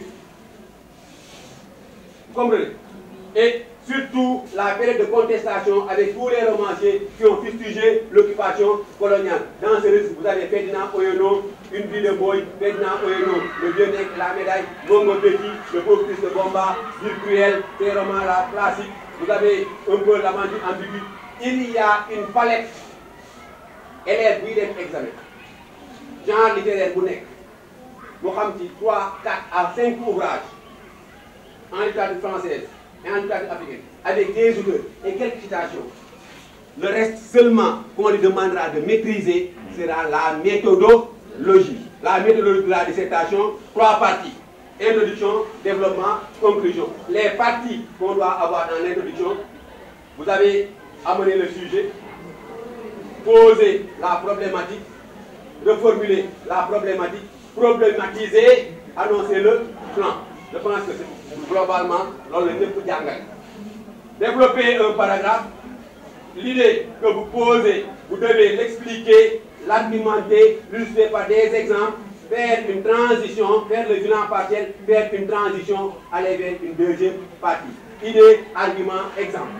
Vous comprenez? Et surtout la période de contestation avec tous les romanciers qui ont fustigé l'occupation coloniale. Dans ce risque, vous avez Ferdinand Oyono, Une vie de Boy, Ferdinand Oyono, Le vieux nègre et la médaille, Mongo Petit, Le pauvre fils de Bomba, Ville cruelle, ces romans-là classiques. Vous avez un peu l'aventure ambiguë. Il y a une palette. Élèves, oui, examen. Genre littéraire, vous n'êtes. Nous avons 3, 4 à 5 ouvrages en littérature française et en littérature africaine, avec des auteurs et quelques citations. Le reste seulement qu'on lui demandera de maîtriser sera la méthodologie. La méthodologie de la dissertation, 3 parties. Introduction, développement, conclusion. Les parties qu'on doit avoir dans l'introduction, vous avez amené le sujet, poser la problématique, reformuler la problématique, problématiser, annoncer le plan. Je pense que c'est globalement développer un paragraphe. L'idée que vous posez, vous devez l'expliquer, l'argumenter, l'illustrer par des exemples, faire une transition, faire le bilan partiel, faire une transition, aller vers une deuxième partie. Idée, argument, exemple.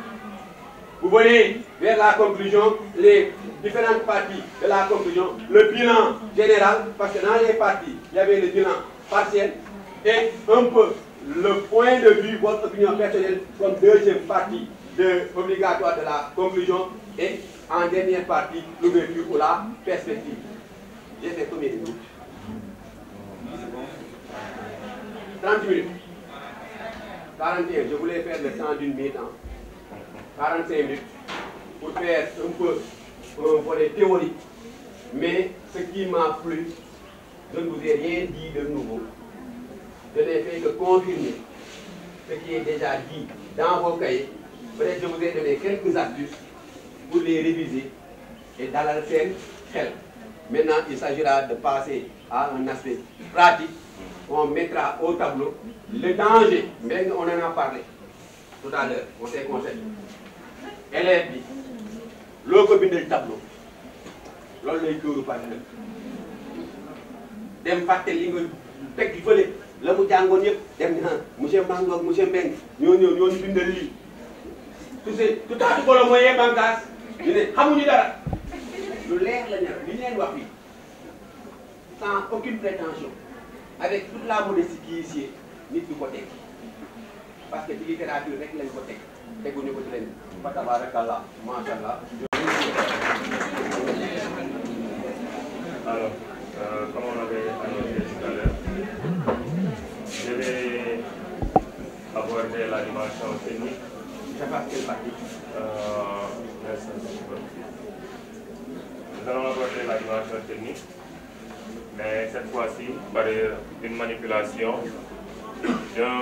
Vous voyez vers la conclusion, les différentes parties de la conclusion, le bilan général, parce que dans les parties, il y avait le bilan partiel et un peu le point de vue, votre opinion personnelle comme deuxième partie obligatoire de la conclusion et en dernière partie, l'ouverture ou la perspective. J'ai fait combien de minutes? 30 minutes. 41, je voulais faire le temps d'une minute. 45 minutes pour faire un peu un volet théorique. Mais ce qui m'a plu, je ne vous ai rien dit de nouveau. Je n'ai fait que confirmer ce qui est déjà dit dans vos cahiers. Peut-être que je vous ai donné quelques astuces pour les réviser et dans la scène. Maintenant, il s'agira de passer à un aspect pratique. On mettra au tableau le danger, mais on en a parlé tout à l'heure, on s'est conseillé. Élève bi, loo ko bindal tableau, loolu lay dóoru par exemple. Dem fàtte li nga teg fële la mu jàngoon yëpp dem na monsieur Mbango ak monsieur Mbeng ñoo bindal lii. Tu taatu ko la mooy bankaas ñu ne xamuñu dara lu leer la ñu li leen wax fii sans aucune prétention, avec toute la modestie qui est ici, nit du ko teg parce que ci littérature rek lañ ko teg teguñu ko ci leen fa tabarakallah machallah. Alors, comme on avait annoncé tout à l'heure, je vais aborder la dimension technique. Nous allons aborder la dimension technique, mais cette fois-ci par une manipulation d'un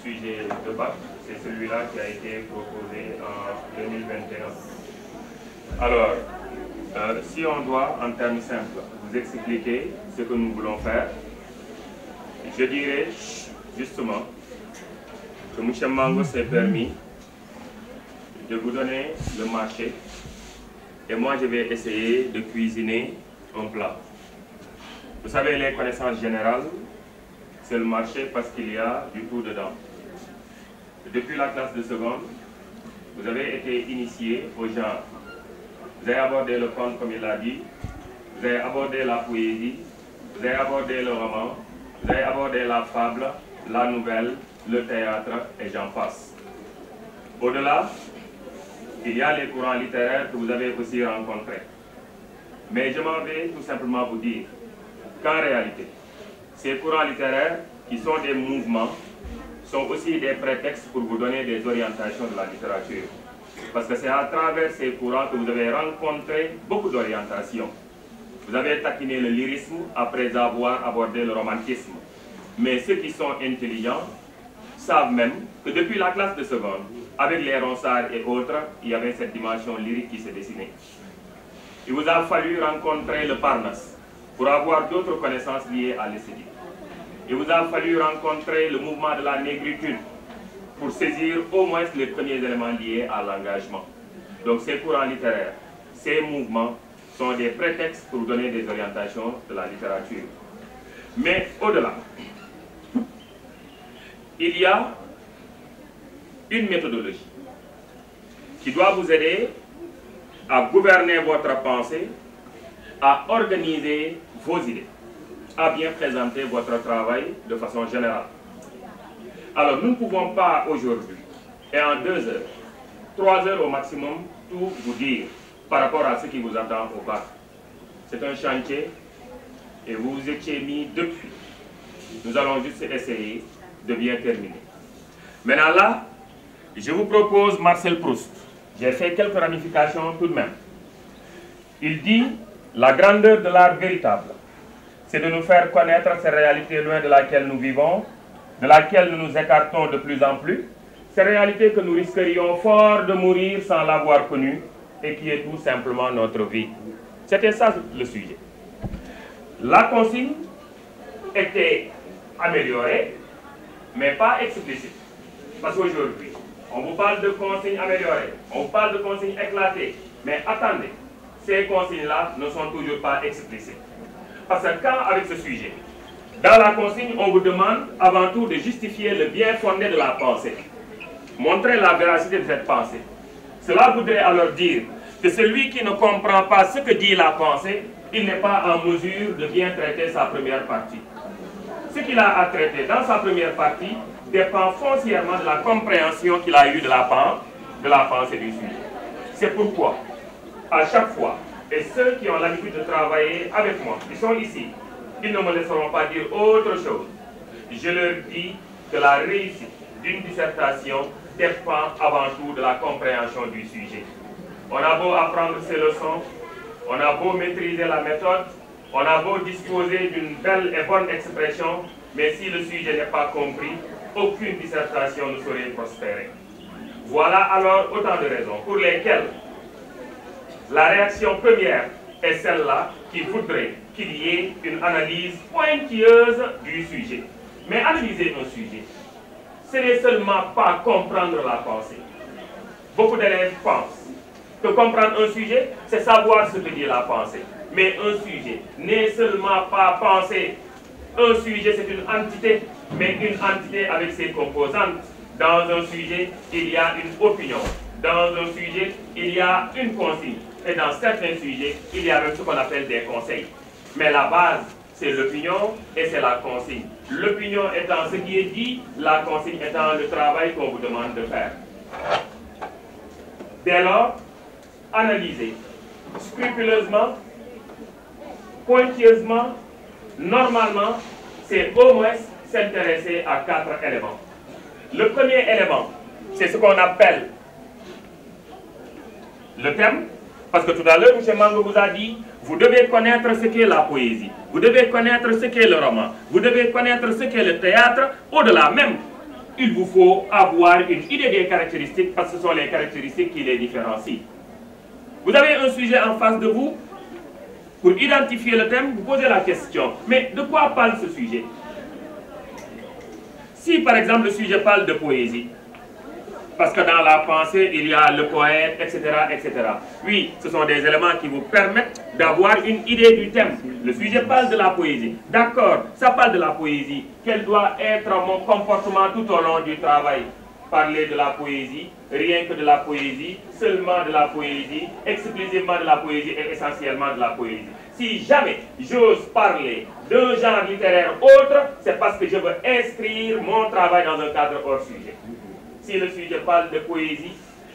sujet de bac. C'est celui-là qui a été proposé en 2021. Alors, si on doit, en termes simples, vous expliquer ce que nous voulons faire, je dirais justement que M. Mango s'est permis de vous donner le marché et moi je vais essayer de cuisiner un plat. Vous savez, les connaissances générales, c'est le marché parce qu'il y a du tout dedans. Depuis la classe de seconde, vous avez été initié au genre. Vous avez abordé le conte comme il l'a dit, vous avez abordé la poésie, vous avez abordé le roman, vous avez abordé la fable, la nouvelle, le théâtre et j'en passe. Au-delà, il y a les courants littéraires que vous avez aussi rencontrés. Mais je m'en vais tout simplement vous dire qu'en réalité, ces courants littéraires, qui sont des mouvements, sont aussi des prétextes pour vous donner des orientations de la littérature. Parce que c'est à travers ces courants que vous avez rencontré beaucoup d'orientations. Vous avez taquiné le lyrisme après avoir abordé le romantisme. Mais ceux qui sont intelligents savent même que depuis la classe de seconde, avec les Ronsard et autres, il y avait cette dimension lyrique qui s'est dessinée. Il vous a fallu rencontrer le Parnasse pour avoir d'autres connaissances liées à l'esthétique. Il vous a fallu rencontrer le mouvement de la négritude pour saisir au moins les premiers éléments liés à l'engagement. Donc ces courants littéraires, ces mouvements sont des prétextes pour donner des orientations de la littérature. Mais au-delà, il y a une méthodologie qui doit vous aider à gouverner votre pensée, à organiser vos idées, à bien présenter votre travail de façon générale. Alors nous ne pouvons pas aujourd'hui, et en 2 heures, 3 heures au maximum, tout vous dire par rapport à ce qui vous attend au bac. C'est un chantier et vous vous étiez mis depuis. Nous allons juste essayer de bien terminer. Maintenant là, je vous propose Marcel Proust. J'ai fait quelques ramifications tout de même. Il dit, la grandeur de l'art véritable, c'est de nous faire connaître ces réalités loin de laquelle nous vivons, de laquelle nous nous écartons de plus en plus, ces réalités que nous risquerions fort de mourir sans l'avoir connue et qui est tout simplement notre vie. C'était ça le sujet. La consigne était améliorée, mais pas explicite. Parce qu'aujourd'hui, on vous parle de consignes améliorées, on vous parle de consignes éclatées, mais attendez, ces consignes-là ne sont toujours pas explicites. Parce que quand, avec ce sujet, dans la consigne, on vous demande avant tout de justifier le bien fondé de la pensée, montrer la véracité de cette pensée. Cela voudrait alors dire que celui qui ne comprend pas ce que dit la pensée, il n'est pas en mesure de bien traiter sa première partie. Ce qu'il a à traiter dans sa première partie dépend foncièrement de la compréhension qu'il a eue de la pensée du sujet. C'est pourquoi, à chaque fois, et ceux qui ont l'habitude de travailler avec moi, qui sont ici, ils ne me laisseront pas dire autre chose. Je leur dis que la réussite d'une dissertation dépend avant tout de la compréhension du sujet. On a beau apprendre ses leçons, on a beau maîtriser la méthode, on a beau disposer d'une belle et bonne expression, mais si le sujet n'est pas compris, aucune dissertation ne saurait prospérer. Voilà alors autant de raisons pour lesquelles la réaction première est celle-là qui voudrait qu'il y ait une analyse pointilleuse du sujet. Mais analyser un sujet, ce n'est seulement pas comprendre la pensée. Beaucoup d'élèves pensent que comprendre un sujet, c'est savoir ce que dit la pensée. Mais un sujet n'est seulement pas penser. Un sujet, c'est une entité, mais une entité avec ses composantes. Dans un sujet, il y a une opinion. Dans un sujet, il y a une consigne. Et dans certains sujets, il y a même ce qu'on appelle des conseils. Mais la base, c'est l'opinion et c'est la consigne. L'opinion étant ce qui est dit, la consigne étant le travail qu'on vous demande de faire. Dès lors, analysez scrupuleusement, pointilleusement, normalement, c'est au moins s'intéresser à 4 éléments. Le premier élément, c'est ce qu'on appelle le thème, parce que tout à l'heure, M. Mango vous a dit, vous devez connaître ce qu'est la poésie, vous devez connaître ce qu'est le roman, vous devez connaître ce qu'est le théâtre. Au-delà même, il vous faut avoir une idée des caractéristiques, parce que ce sont les caractéristiques qui les différencient. Vous avez un sujet en face de vous, pour identifier le thème, vous posez la question, mais de quoi parle ce sujet? Si par exemple le sujet parle de poésie, parce que dans la pensée, il y a le poète, etc., etc. Oui, ce sont des éléments qui vous permettent d'avoir une idée du thème. Le sujet parle de la poésie. D'accord, ça parle de la poésie. Quel doit être mon comportement tout au long du travail? Parler de la poésie, rien que de la poésie, seulement de la poésie, exclusivement de la poésie et essentiellement de la poésie. Si jamais j'ose parler d'un genre littéraire autre, c'est parce que je veux inscrire mon travail dans un cadre hors sujet. Si le sujet parle de poésie,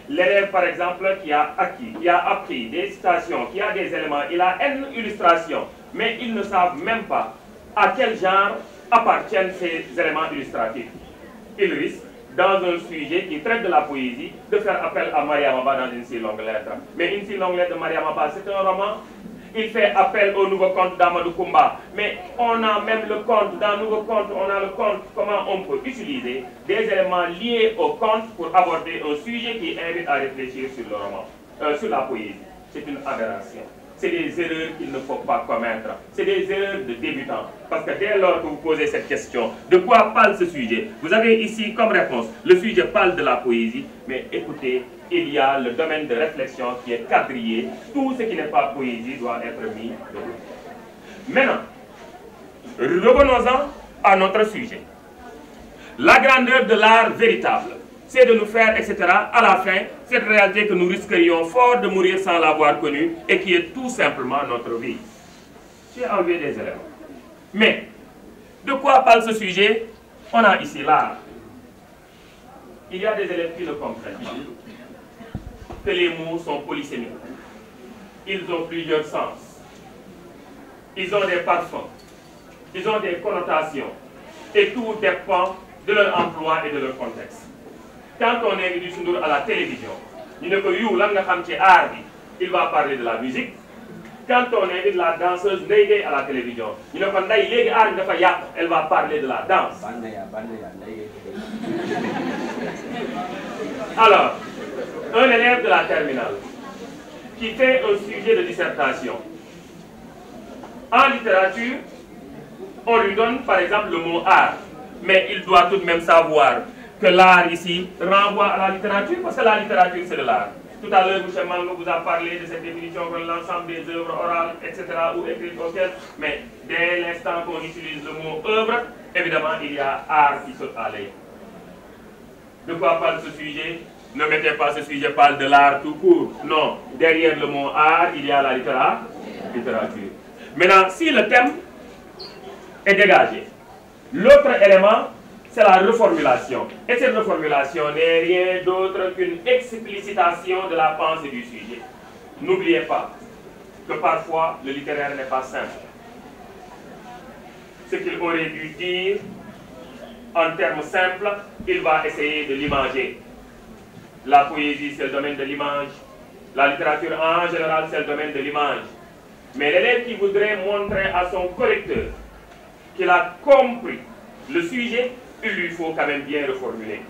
l'élève par exemple qui a appris des citations, qui a des éléments, il a une illustration, mais ils ne savent même pas à quel genre appartiennent ces éléments illustratifs. Il risque, dans un sujet qui traite de la poésie, de faire appel à Maria Maba dans une si longue lettre. Mais une si longue lettre de Maria Maba, c'est un roman. Il fait appel au nouveau conte d'Amadou Koumba. Mais on a même le conte, dans le nouveau conte, on a le conte, comment on peut utiliser des éléments liés au conte pour aborder un sujet qui invite à réfléchir sur le roman, sur la poésie. C'est une aberration. C'est des erreurs qu'il ne faut pas commettre. C'est des erreurs de débutants. Parce que dès lors que vous posez cette question, de quoi parle ce sujet? Vous avez ici comme réponse, le sujet parle de la poésie, mais écoutez, il y a le domaine de réflexion qui est quadrillé. Tout ce qui n'est pas poésie doit être mis de côté. Maintenant, revenons-en à notre sujet. La grandeur de l'art véritable, c'est de nous faire, etc., à la fin, cette réalité que nous risquerions fort de mourir sans l'avoir connue et qui est tout simplement notre vie. J'ai enlevé des éléments. Mais, de quoi parle ce sujet? On a ici l'art. Il y a des élèves qui ne comprennent pas que les mots sont polysémiques. Ils ont plusieurs sens. Ils ont des parfums. Ils ont des connotations. Et tout dépend de leur emploi et de leur contexte. Quand on invite Youssou Ndour à la télévision, il va parler de la musique. Quand on invite la danseuse Ndeye Gueye à la télévision, elle va parler de la danse. Alors, un élève de la terminale qui fait un sujet de dissertation, en littérature, on lui donne par exemple le mot art, mais il doit tout de même savoir que l'art ici renvoie à la littérature, parce que la littérature c'est de l'art. Tout à l'heure, M. Mango vous a parlé de cette définition de l'ensemble des œuvres orales, etc., ou écrites auxquelles, mais dès l'instant qu'on utilise le mot œuvre, évidemment, il y a art qui saute à l'œil. De quoi parle ce sujet? Ne mettez pas ce sujet, parle de l'art tout court. Non, derrière le mot art, il y a la littérature. Maintenant, si le thème est dégagé, l'autre élément, c'est la reformulation. Et cette reformulation n'est rien d'autre qu'une explicitation de la pensée du sujet. N'oubliez pas que parfois, le littéraire n'est pas simple. Ce qu'il aurait dû dire, en termes simples, il va essayer de l'imager. La poésie, c'est le domaine de l'image. La littérature, en général, c'est le domaine de l'image. Mais l'élève qui voudrait montrer à son correcteur qu'il a compris le sujet, il lui faut quand même bien reformuler.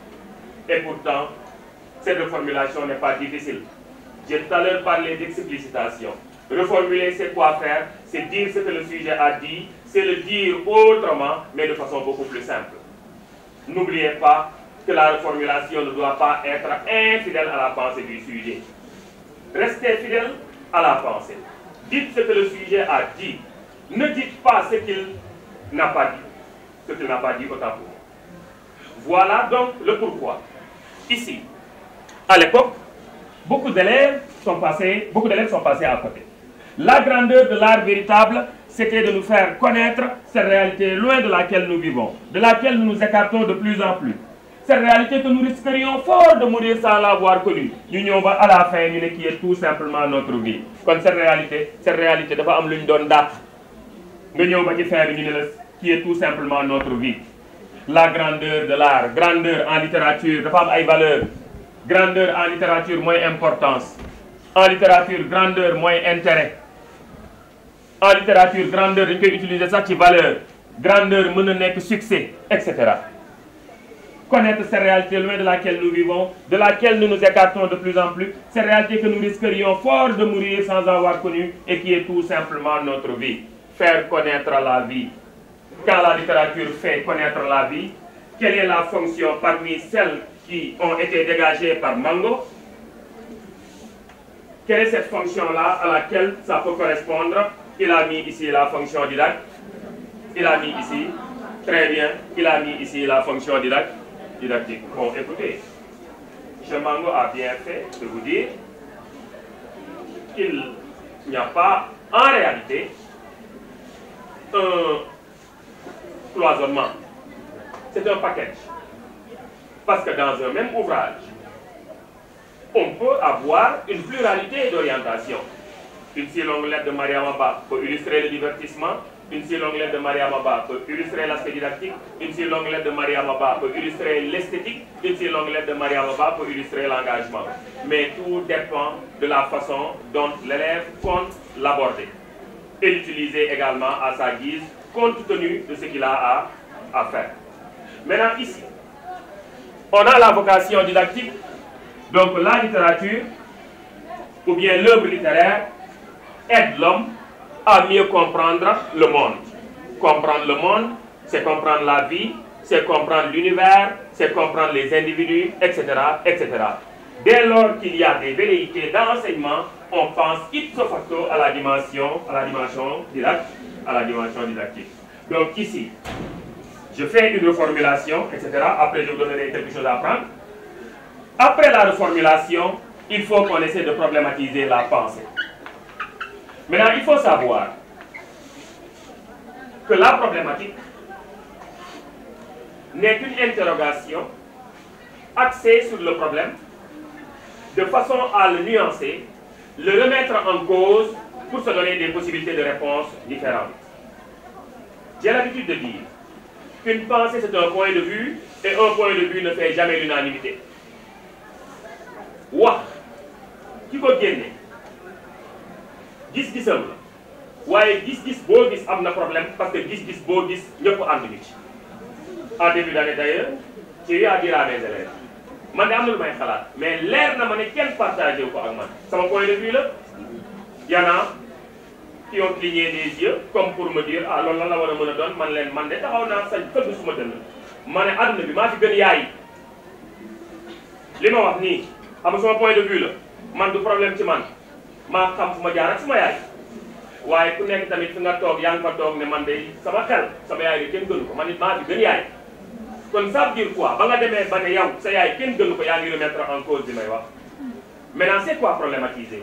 Et pourtant, cette reformulation n'est pas difficile. J'ai tout à l'heure parlé d'explicitation. Reformuler, c'est quoi faire? C'est dire ce que le sujet a dit, c'est le dire autrement, mais de façon beaucoup plus simple. N'oubliez pas que la reformulation ne doit pas être infidèle à la pensée du sujet. Restez fidèle à la pensée. Dites ce que le sujet a dit. Ne dites pas ce qu'il n'a pas dit. Ce qu'il n'a pas dit, autant pour moi. Voilà donc le pourquoi. Ici, à l'époque, beaucoup d'élèves sont passés à côté. La grandeur de l'art véritable, c'était de nous faire connaître cette réalité loin de laquelle nous vivons, de laquelle nous nous écartons de plus en plus. Cette réalité que nous risquerions fort de mourir sans l'avoir connue. Nous sommes à la fin, qui est tout simplement notre vie. Comme cette réalité, dafa am luñ doon dàq. Nga ñëw ba ci fin bi ñu ne la qui est tout simplement notre vie. La grandeur de l'art, grandeur en littérature, dafa am ay valeurs. Grandeur en littérature, moins importance. En littérature, grandeur, moins intérêt. En littérature, grandeur, dañ koy utiliser ça ci valeur. Grandeur mën na nekk succès, etc. Connaître ces réalités loin de laquelle nous vivons, de laquelle nous nous écartons de plus en plus, ces réalités que nous risquerions fort de mourir sans avoir connu et qui est tout simplement notre vie. Faire connaître la vie. Quand la littérature fait connaître la vie, quelle est la fonction parmi celles qui ont été dégagées par Mango? Quelle est cette fonction-là à laquelle ça peut correspondre? Il a mis ici la fonction didactique. Il a mis ici, très bien, il a mis ici la fonction didactique. Bon, écoutez, M. Mango a bien fait de vous dire qu'il n'y a pas, en réalité, un cloisonnement. C'est un package. Parce que dans un même ouvrage, on peut avoir une pluralité d'orientation. Une si longue lettre de Mariama Ba peut illustrer le divertissement. Une si longue lettre de Mariama Ba peut illustrer l'aspect didactique. Une si longue lettre de Mariama Ba peut illustrer l'esthétique. Une si longue lettre de Mariama Ba peut illustrer l'engagement. Mais tout dépend de la façon dont l'élève compte l'aborder. Et l'utiliser également à sa guise, compte tenu de ce qu'il a à faire. Maintenant, ici, on a la vocation didactique. Donc la littérature, ou bien l'œuvre littéraire, aide l'homme à mieux comprendre le monde. Comprendre le monde, c'est comprendre la vie, c'est comprendre l'univers, c'est comprendre les individus, etc., etc. Dès lors qu'il y a des velléités d'enseignement, on pense ipso facto à la dimension didactique. Donc ici, je fais une reformulation, etc. Après, je vous donnerai quelque chose à apprendre. Après la reformulation, il faut qu'on essaie de problématiser la pensée. Maintenant, il faut savoir que la problématique n'est qu'une interrogation axée sur le problème de façon à le nuancer, le remettre en cause pour se donner des possibilités de réponse différentes. J'ai l'habitude de dire qu'une pensée c'est un point de vue et un point de vue ne fait jamais l'unanimité. Wax ki ko génne gis-gisam la waaye gis-gis boo gis am na problème parce que gis-gis boo gis ñëpp ànduñu ci. En début d'année d'ailleurs j'ai eu à dire à mes élèves man de am na lu may xalaat mais leer na ma ne kenn partagé wu ko ak man sama point de vue la. Y en a qui ont cligné des yeux comme pour me dire ah loolu lan la war a mën a doon man leen man de taxaw naa sañ fëgg suma dënn ma ne àdduna bi maa fi gën yaay li ma wax nii xam sama point de vue la man du problème ci man maa xam fu ma jaar ak suma yaay waaye ku nekk tamit fi nga toog yaa ngi fa toog ne man de sama xel sama yaay de kenn gënu ko man it maa fi gën yaay kon ça veut dire quoi ba nga demee ba ne yow sa yaay kenn gënu ko yaa ngi remettre en cause bi may wax. Maintenant c'est quoi problématiser?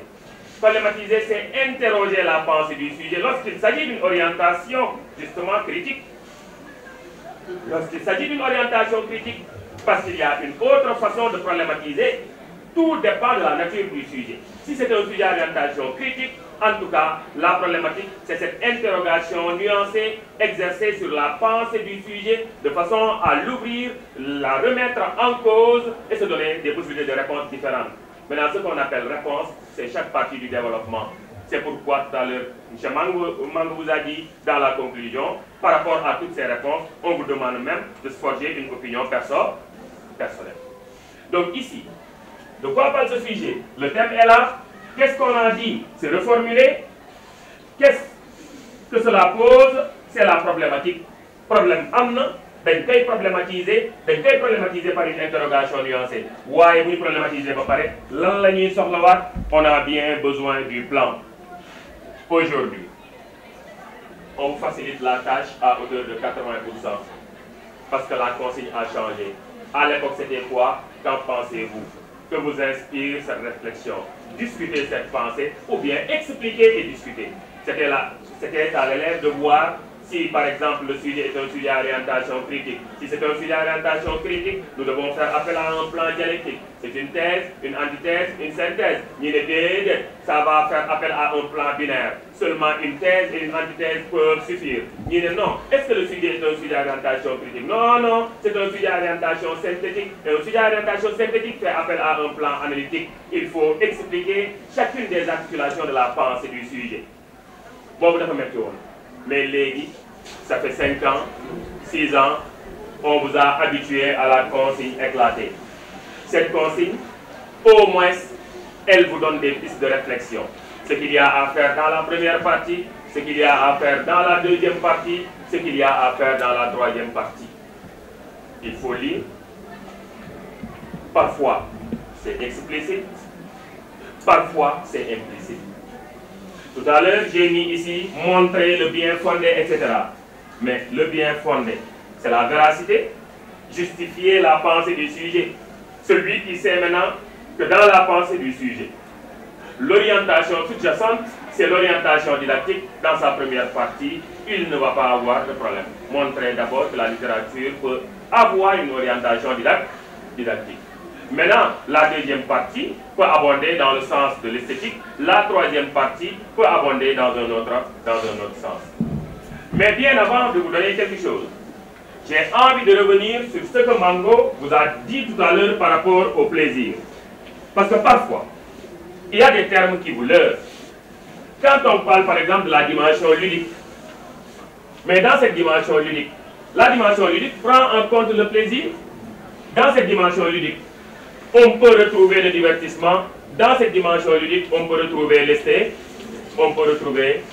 Problématiser, c'est interroger la pensée du sujet lorsqu'il s'agit d'une orientation justement critique. Lorsqu'il s'agit d'une orientation critique, parce qu'il y a une autre façon de problématiser, tout dépend de la nature du sujet. Si c'est un sujet d'orientation critique, en tout cas, la problématique, c'est cette interrogation nuancée, exercée sur la pensée du sujet, de façon à l'ouvrir, la remettre en cause et se donner des possibilités de réponse différentes. Maintenant, ce qu'on appelle réponse, c'est chaque partie du développement. C'est pourquoi tout à l'heure, M. Mango vous a dit dans la conclusion, par rapport à toutes ces réponses, on vous demande même de se forger une opinion personnelle. Donc ici, de quoi parle ce sujet? Le thème est là. Qu'est-ce qu'on a dit? C'est reformulé. Qu'est-ce que cela pose? C'est la problématique. Problème amna. Dañ koy problématiser par une interrogation nuancée. Waaye bu ñu problématiser ba pare lan la ñuy soxlawaat? On a bien besoin du plan. Aujourd'hui, on vous facilite la tâche à hauteur de 80%. Parce que la consigne a changé. À l'époque, c'était quoi? Qu'en pensez-vous? Que vous inspire cette réflexion? Discuter cette pensée ou bien expliquer et discuter. C'était à l'élève de voir si, par exemple, le sujet est un sujet à orientation critique. Si c'est un sujet à orientation critique, nous devons faire appel à un plan dialectique. C'est une thèse, une antithèse, une synthèse. Ça va faire appel à un plan binaire. Seulement une thèse et une antithèse peuvent suffire. Non. Est-ce que le sujet est un sujet à orientation critique? Non, c'est un sujet à orientation synthétique. Et un sujet à orientation synthétique fait appel à un plan analytique. Il faut expliquer chacune des articulations de la pensée du sujet. Bon, vous avez mais les ça fait 5 ans, 6 ans, on vous a habitué à la consigne éclatée. Cette consigne, au moins, elle vous donne des pistes de réflexion. Ce qu'il y a à faire dans la première partie, ce qu'il y a à faire dans la deuxième partie, ce qu'il y a à faire dans la troisième partie. Il faut lire. Parfois, c'est explicite. Parfois, c'est implicite. Tout à l'heure, j'ai mis ici montrer le bien fondé, etc. Mais le bien fondé, c'est la véracité, justifier la pensée du sujet. Celui qui sait maintenant que dans la pensée du sujet, l'orientation sous-jacente, c'est l'orientation didactique. Dans sa première partie, il ne va pas avoir de problème. Montrer d'abord que la littérature peut avoir une orientation didactique. Maintenant, la deuxième partie peut abonder dans le sens de l'esthétique. La troisième partie peut abonder dans un autre sens. Mais bien avant de vous donner quelque chose, j'ai envie de revenir sur ce que Mango vous a dit tout à l'heure par rapport au plaisir. Parce que parfois, il y a des termes qui vous leurrent. Quand on parle par exemple de la dimension ludique, mais dans cette dimension ludique, la dimension ludique prend en compte le plaisir. Dans cette dimension ludique, on peut retrouver le divertissement. Dans cette dimension ludique, on peut retrouver l'esthétique. On peut retrouver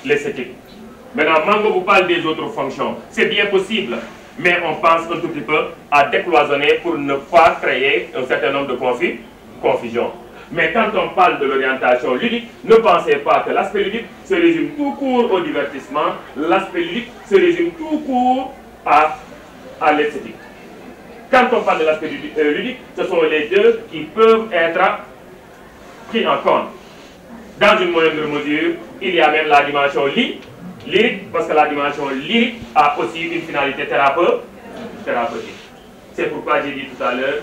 l'esthétique. Maintenant, Mango vous parle des autres fonctions. C'est bien possible, mais on pense un tout petit peu à décloisonner pour ne pas créer un certain nombre de confusions. Mais quand on parle de l'orientation ludique, ne pensez pas que l'aspect ludique se résume tout court au divertissement. L'aspect ludique se résume tout court à l'esthétique. Quand on parle de l'aspect ludique, ce sont les deux qui peuvent être pris en compte. Dans une moindre mesure, il y a même la dimension lyrique, parce que la dimension lyrique a aussi une finalité thérapeutique. C'est pourquoi j'ai dit tout à l'heure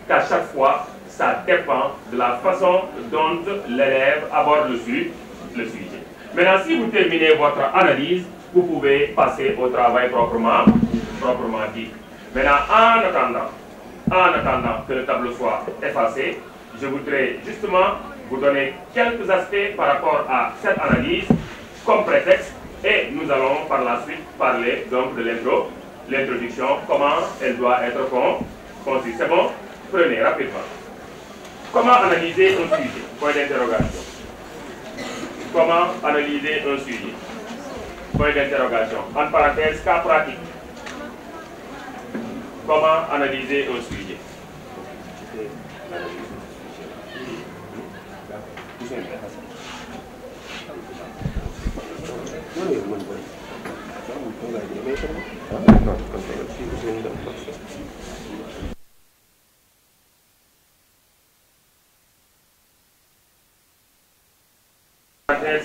qu'à chaque fois, ça dépend de la façon dont l'élève aborde le sujet. Maintenant, si vous terminez votre analyse, vous pouvez passer au travail proprement dit. Maintenant, en attendant que le tableau soit effacé, je voudrais justement vous donner quelques aspects par rapport à cette analyse comme prétexte et nous allons par la suite parler donc de l'introduction, comment elle doit être conçue. C'est bon? Prenez rapidement. Comment analyser un sujet? Point d'interrogation. Comment analyser un sujet? Point d'interrogation. En parenthèse, cas pratique. Comment analyser un sujet?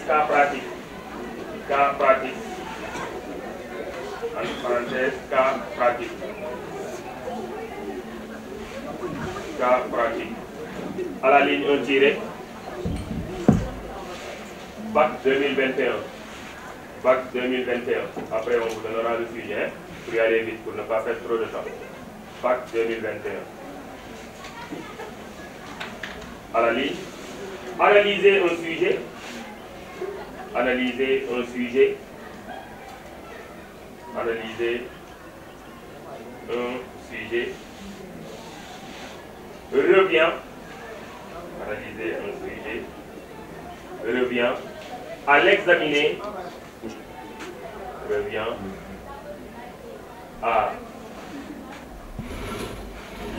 Cas pratique. Cas pratique. En parenthèse, cas pratique. Cas pratique. À la ligne 1 tiré. Bac 2021. Bac 2021. Après, on vous donnera le sujet pour y aller vite, pour ne pas faire trop de temps. Bac 2021. À la ligne. Analyser un sujet. Analyser un sujet. Analyser un sujet. Revient. Analyser un sujet. Revient à l'examiner. Revient à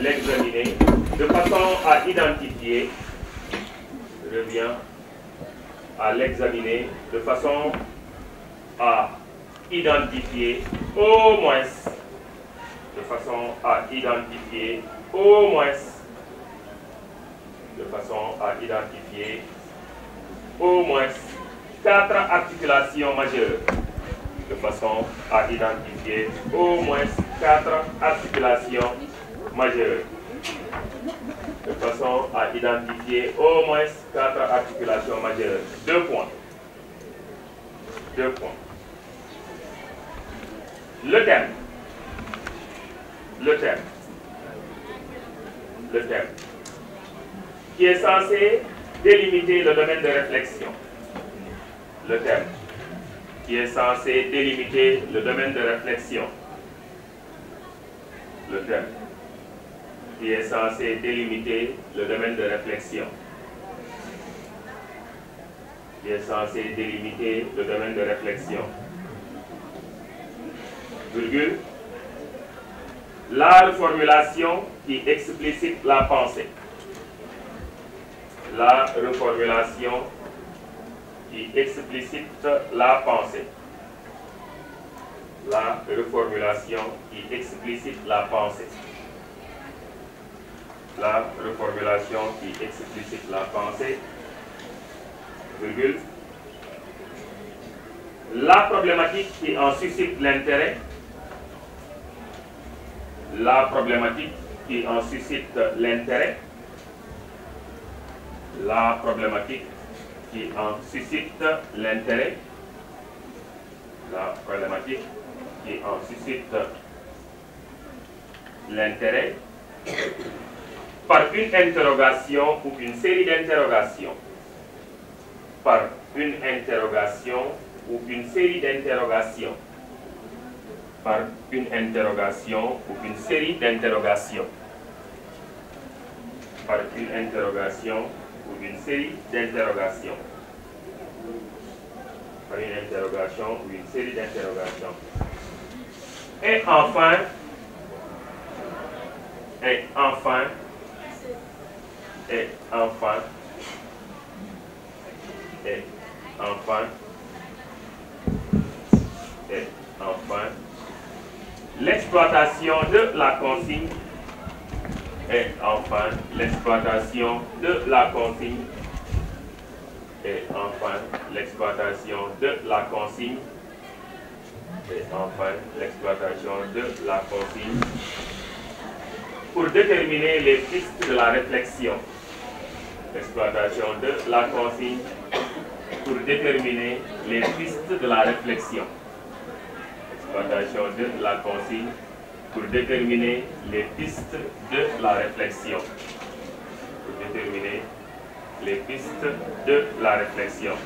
l'examiner de façon à identifier. Revient à l'examiner de façon à identifier au moins, de façon à identifier au moins, de façon à identifier au moins 4 articulations majeures, de façon à identifier au moins 4 articulations majeures. De façon à identifier au moins 4 articulations majeures. 2 points. 2 points. Le thème. Le thème. Le thème. Qui est censé délimiter le domaine de réflexion. Le thème. Qui est censé délimiter le domaine de réflexion. Le thème. Qui est censé délimiter le domaine de réflexion. Qui est censé délimiter le domaine de réflexion. Virgule. La reformulation qui explicite la pensée. La reformulation qui explicite la pensée. La reformulation qui explicite la pensée. La reformulation qui explicite la pensée, virgule. La problématique qui en suscite l'intérêt. La problématique qui en suscite l'intérêt. La problématique qui en suscite l'intérêt. La problématique qui en suscite l'intérêt. Par une interrogation ou une série d'interrogations. Par une interrogation ou une série d'interrogations. Par une interrogation ou une série d'interrogations. Par une interrogation ou une série d'interrogations. Par une interrogation ou une série d'interrogations. Et enfin, et enfin, l'exploitation de la consigne. Et enfin, l'exploitation de la consigne. Et enfin, l'exploitation de la consigne. Et enfin, l'exploitation de la consigne pour déterminer les pistes de la réflexion. L'exploitation de la consigne pour déterminer les pistes de la réflexion. L'exploitation de la consigne pour déterminer les pistes de la réflexion. Pour déterminer les pistes de la réflexion.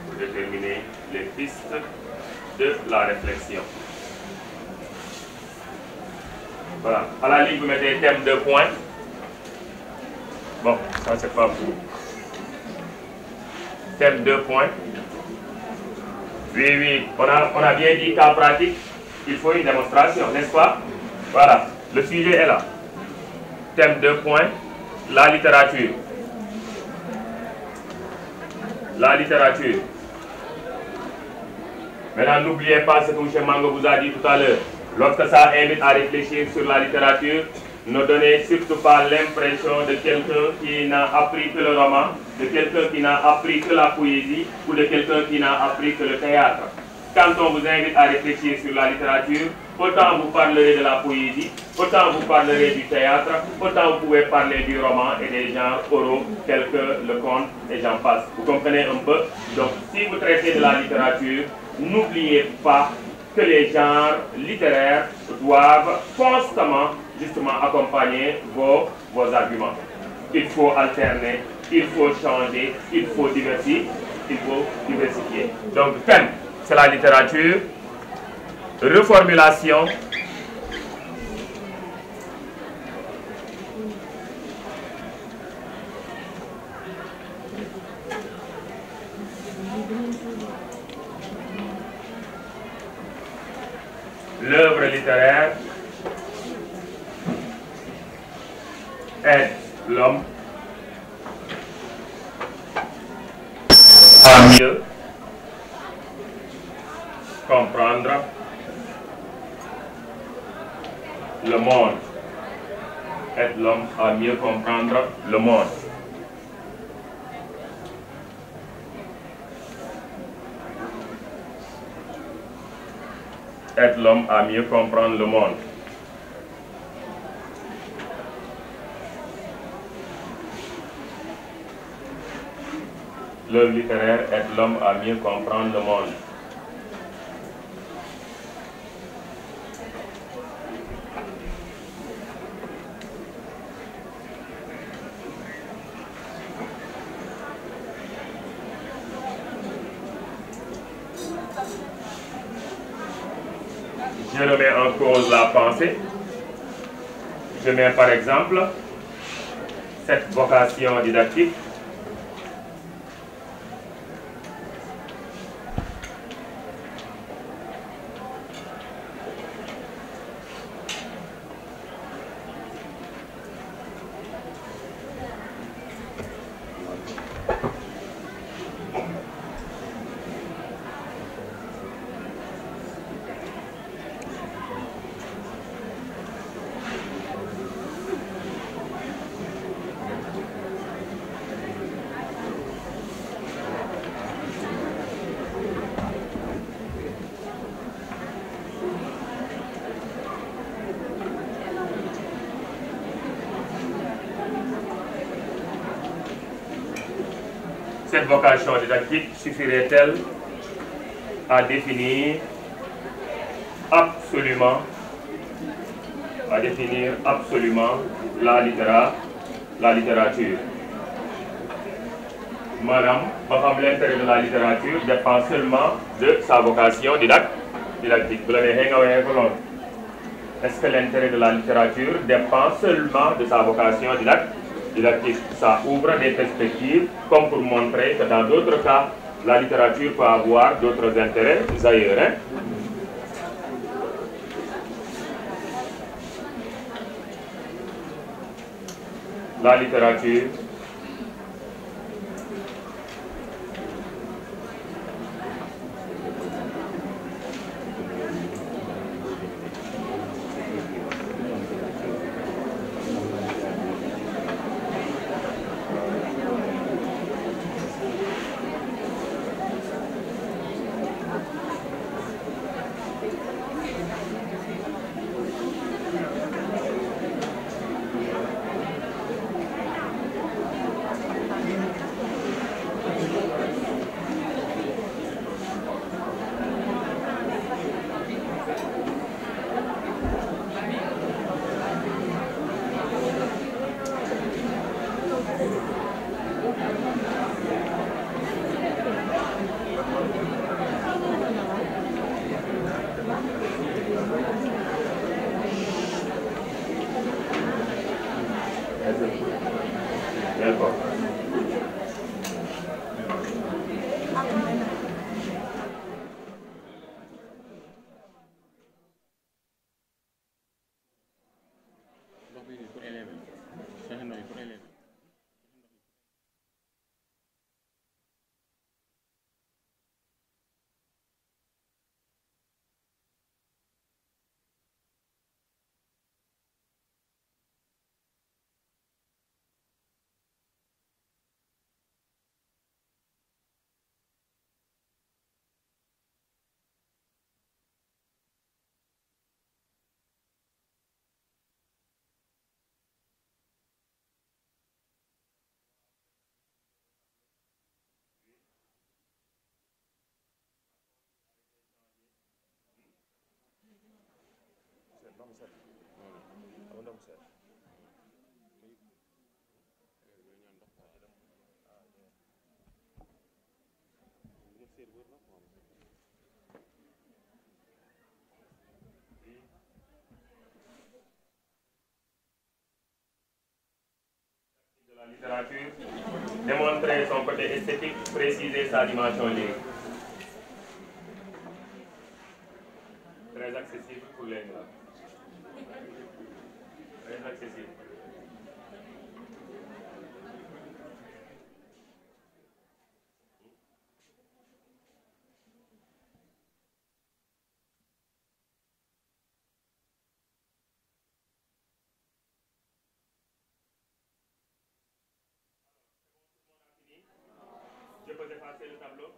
Pour déterminer les pistes de la réflexion. Voilà. À la ligne, vous mettez thème 2 points. Bon, ça c'est pas vous. Thème 2 points. Oui, oui, on a bien dit cas pratique, il faut une démonstration, n'est-ce pas? Voilà, le sujet est là. Thème 2 points, la littérature. La littérature. Maintenant, n'oubliez pas ce que M. Mango vous a dit tout à l'heure. Lorsque ça invite à réfléchir sur la littérature, ne donnez surtout pas l'impression de quelqu'un qui n'a appris que le roman, de quelqu'un qui n'a appris que la poésie ou de quelqu'un qui n'a appris que le théâtre. Quand on vous invite à réfléchir sur la littérature, autant vous parlerez de la poésie, autant vous parlerez du théâtre, autant vous pouvez parler du roman et des genres oraux tels que le conte et j'en passe. Vous comprenez un peu? Donc si vous traitez de la littérature, n'oubliez pas que les genres littéraires doivent constamment justement accompagner vos arguments. Il faut alterner, il faut changer, il faut diversifier. Donc thème, c'est la littérature. Reformulation. L'œuvre littéraire aide l'homme à mieux comprendre le monde. Aide l'homme à mieux comprendre le monde. aide l'homme à mieux comprendre le monde. L'œuvre littéraire aide l'homme à mieux comprendre le monde. Je remets en cause la pensée. Je mets par exemple cette vocation didactique. Cette vocation didactique suffirait-elle à définir absolument la littérature? Madame, l'intérêt de la littérature dépend seulement de sa vocation didactique. Est-ce que l'intérêt de la littérature dépend seulement de sa vocation didactique? Ça ouvre des perspectives comme pour montrer que dans d'autres cas, la littérature peut avoir d'autres intérêts ailleurs. La littérature de la littérature, démontrer son côté esthétique, préciser sa dimension lyrique. Très accessible pour les gars. Très accessible. Je peux effacer le tableau?